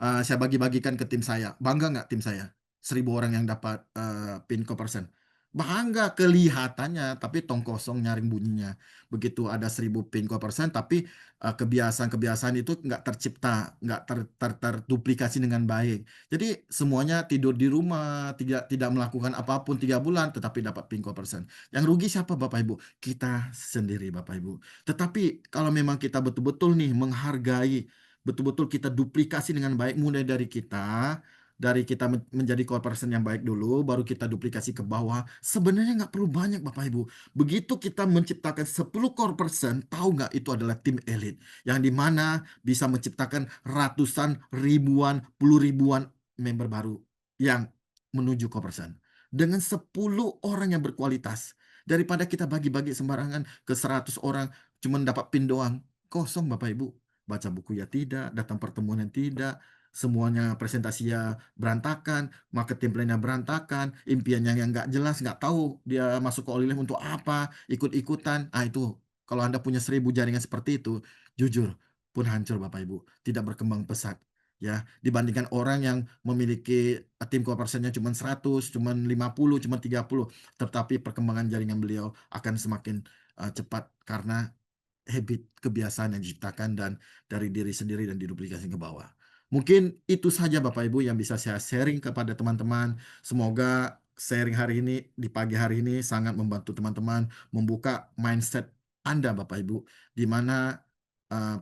Saya bagi-bagikan ke tim saya. Bangga nggak tim saya? 1000 orang yang dapat pin conversion. Bangga kelihatannya, tapi tong kosong nyaring bunyinya. Begitu ada 1000 pin conversion, tapi kebiasaan-kebiasaan itu nggak tercipta, nggak terduplikasi dengan baik. Jadi semuanya tidur di rumah, tidak melakukan apapun 3 bulan, tetapi dapat pin conversion. Yang rugi siapa Bapak Ibu? Kita sendiri Bapak Ibu. Tetapi kalau memang kita betul-betul nih menghargai, betul-betul kita duplikasi dengan baik, mulai dari kita menjadi core person yang baik dulu, baru kita duplikasi ke bawah. Sebenarnya nggak perlu banyak Bapak Ibu. Begitu kita menciptakan 10 core person, tahu nggak itu adalah tim elit yang dimana bisa menciptakan ratusan, ribuan, puluh ribuan member baru yang menuju core person dengan 10 orang yang berkualitas. Daripada kita bagi-bagi sembarangan ke 100 orang cuma dapat pin doang, kosong Bapak Ibu. Baca buku ya tidak, datang pertemuan yang tidak, semuanya presentasinya berantakan, marketing plan-nya berantakan, impiannya yang nggak jelas, nggak tahu dia masuk ke Olive untuk apa, ikut-ikutan. Itu kalau Anda punya 1000 jaringan seperti itu, jujur pun hancur Bapak Ibu, tidak berkembang pesat. Ya, dibandingkan orang yang memiliki tim cooperasinya cuma 100, cuma 50, cuma 30, tetapi perkembangan jaringan beliau akan semakin cepat karena habit, kebiasaan yang diciptakan dan dari diri sendiri dan diduplikasi ke bawah. Mungkin itu saja Bapak Ibu yang bisa saya sharing kepada teman-teman. Semoga sharing hari ini, di pagi hari ini sangat membantu teman-teman membuka mindset Anda Bapak Ibu, di mana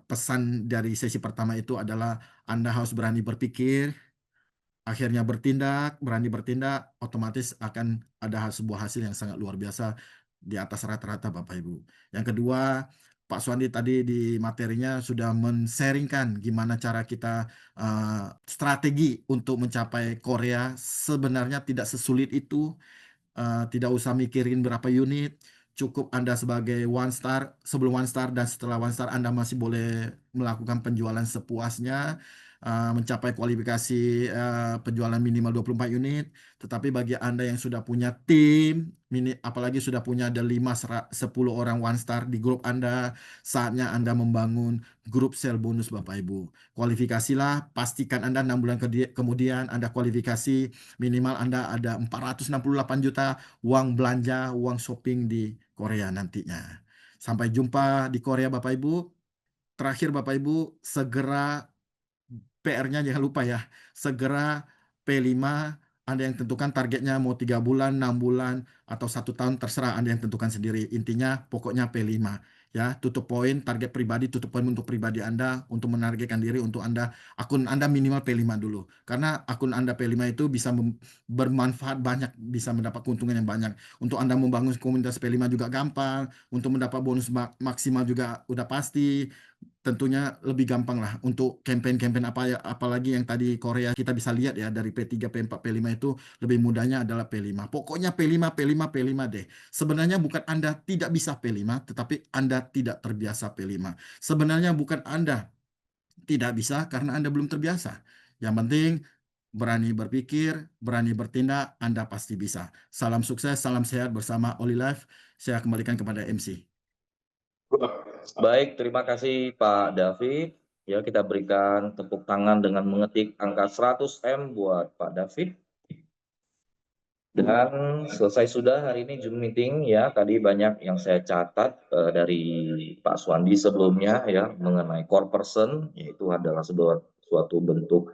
pesan dari sesi pertama itu adalah Anda harus berani berpikir, akhirnya berani bertindak, otomatis akan ada sebuah hasil yang sangat luar biasa di atas rata-rata Bapak Ibu. Yang kedua, Pak Suandi tadi di materinya sudah men-sharingkan gimana cara kita strategi untuk mencapai Korea. Sebenarnya tidak sesulit itu, tidak usah mikirin berapa unit, cukup Anda sebagai one star, sebelum one star dan setelah one star Anda masih boleh melakukan penjualan sepuasnya, mencapai kualifikasi penjualan minimal 24 unit. Tetapi bagi Anda yang sudah punya tim, apalagi sudah punya ada 5-10 orang one star di grup Anda, saatnya Anda membangun grup sel bonus Bapak Ibu. Kualifikasilah, pastikan Anda 6 bulan kemudian Anda kualifikasi, minimal Anda ada 468 juta uang belanja, uang shopping di Korea nantinya. Sampai jumpa di Korea Bapak Ibu. Terakhir Bapak Ibu, segera PR-nya jangan lupa ya, segera P5, Anda yang tentukan targetnya mau 3 bulan, 6 bulan, atau 1 tahun, terserah Anda yang tentukan sendiri. Intinya pokoknya P5. Ya, tutup poin, target pribadi, tutup poin untuk pribadi Anda, untuk menargetkan diri, untuk Anda, akun Anda minimal P5 dulu. Karena akun Anda P5 itu bisa bermanfaat banyak, bisa mendapat keuntungan yang banyak. Untuk Anda membangun komunitas P5 juga gampang, untuk mendapat bonus maksimal juga udah pasti. Tentunya lebih gampang lah untuk campaign-campaign apalagi yang tadi Korea kita bisa lihat ya dari P3, P4, P5 itu lebih mudahnya adalah P5. Pokoknya P5, P5, P5 deh. Sebenarnya bukan Anda tidak bisa P5, tetapi Anda tidak terbiasa P5. Sebenarnya bukan Anda tidak bisa karena Anda belum terbiasa. Yang penting berani berpikir, berani bertindak, Anda pasti bisa. Salam sukses, salam sehat bersama Oli Life. Saya kembalikan kepada MC. Baik, terima kasih Pak David. Ya, kita berikan tepuk tangan dengan mengetik angka 100M buat Pak David. Dan selesai sudah hari ini Zoom meeting ya. Tadi banyak yang saya catat dari Pak Swandi sebelumnya ya mengenai core person, yaitu adalah suatu bentuk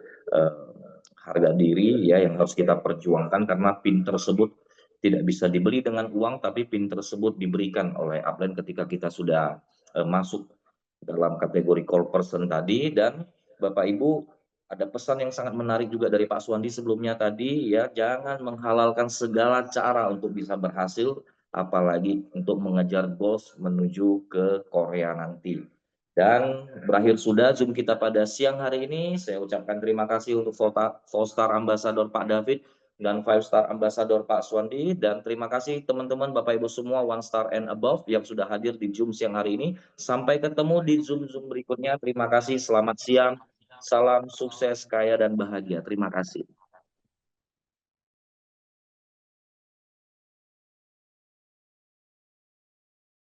harga diri ya yang harus kita perjuangkan karena PIN tersebut tidak bisa dibeli dengan uang, tapi PIN tersebut diberikan oleh upline ketika kita sudah masuk dalam kategori core person tadi. Dan Bapak Ibu, ada pesan yang sangat menarik juga dari Pak Swandi sebelumnya tadi ya, jangan menghalalkan segala cara untuk bisa berhasil, apalagi untuk mengejar goals menuju ke Korea nanti. Dan berakhir sudah Zoom kita pada siang hari ini. Saya ucapkan terima kasih untuk 4-star Ambassador Pak David dan 5-star Ambassador Pak Swandi. Dan terima kasih teman-teman Bapak Ibu semua 1-star and above yang sudah hadir di Zoom siang hari ini. Sampai ketemu di Zoom berikutnya. Terima kasih, selamat siang. Salam sukses, kaya, dan bahagia. Terima kasih.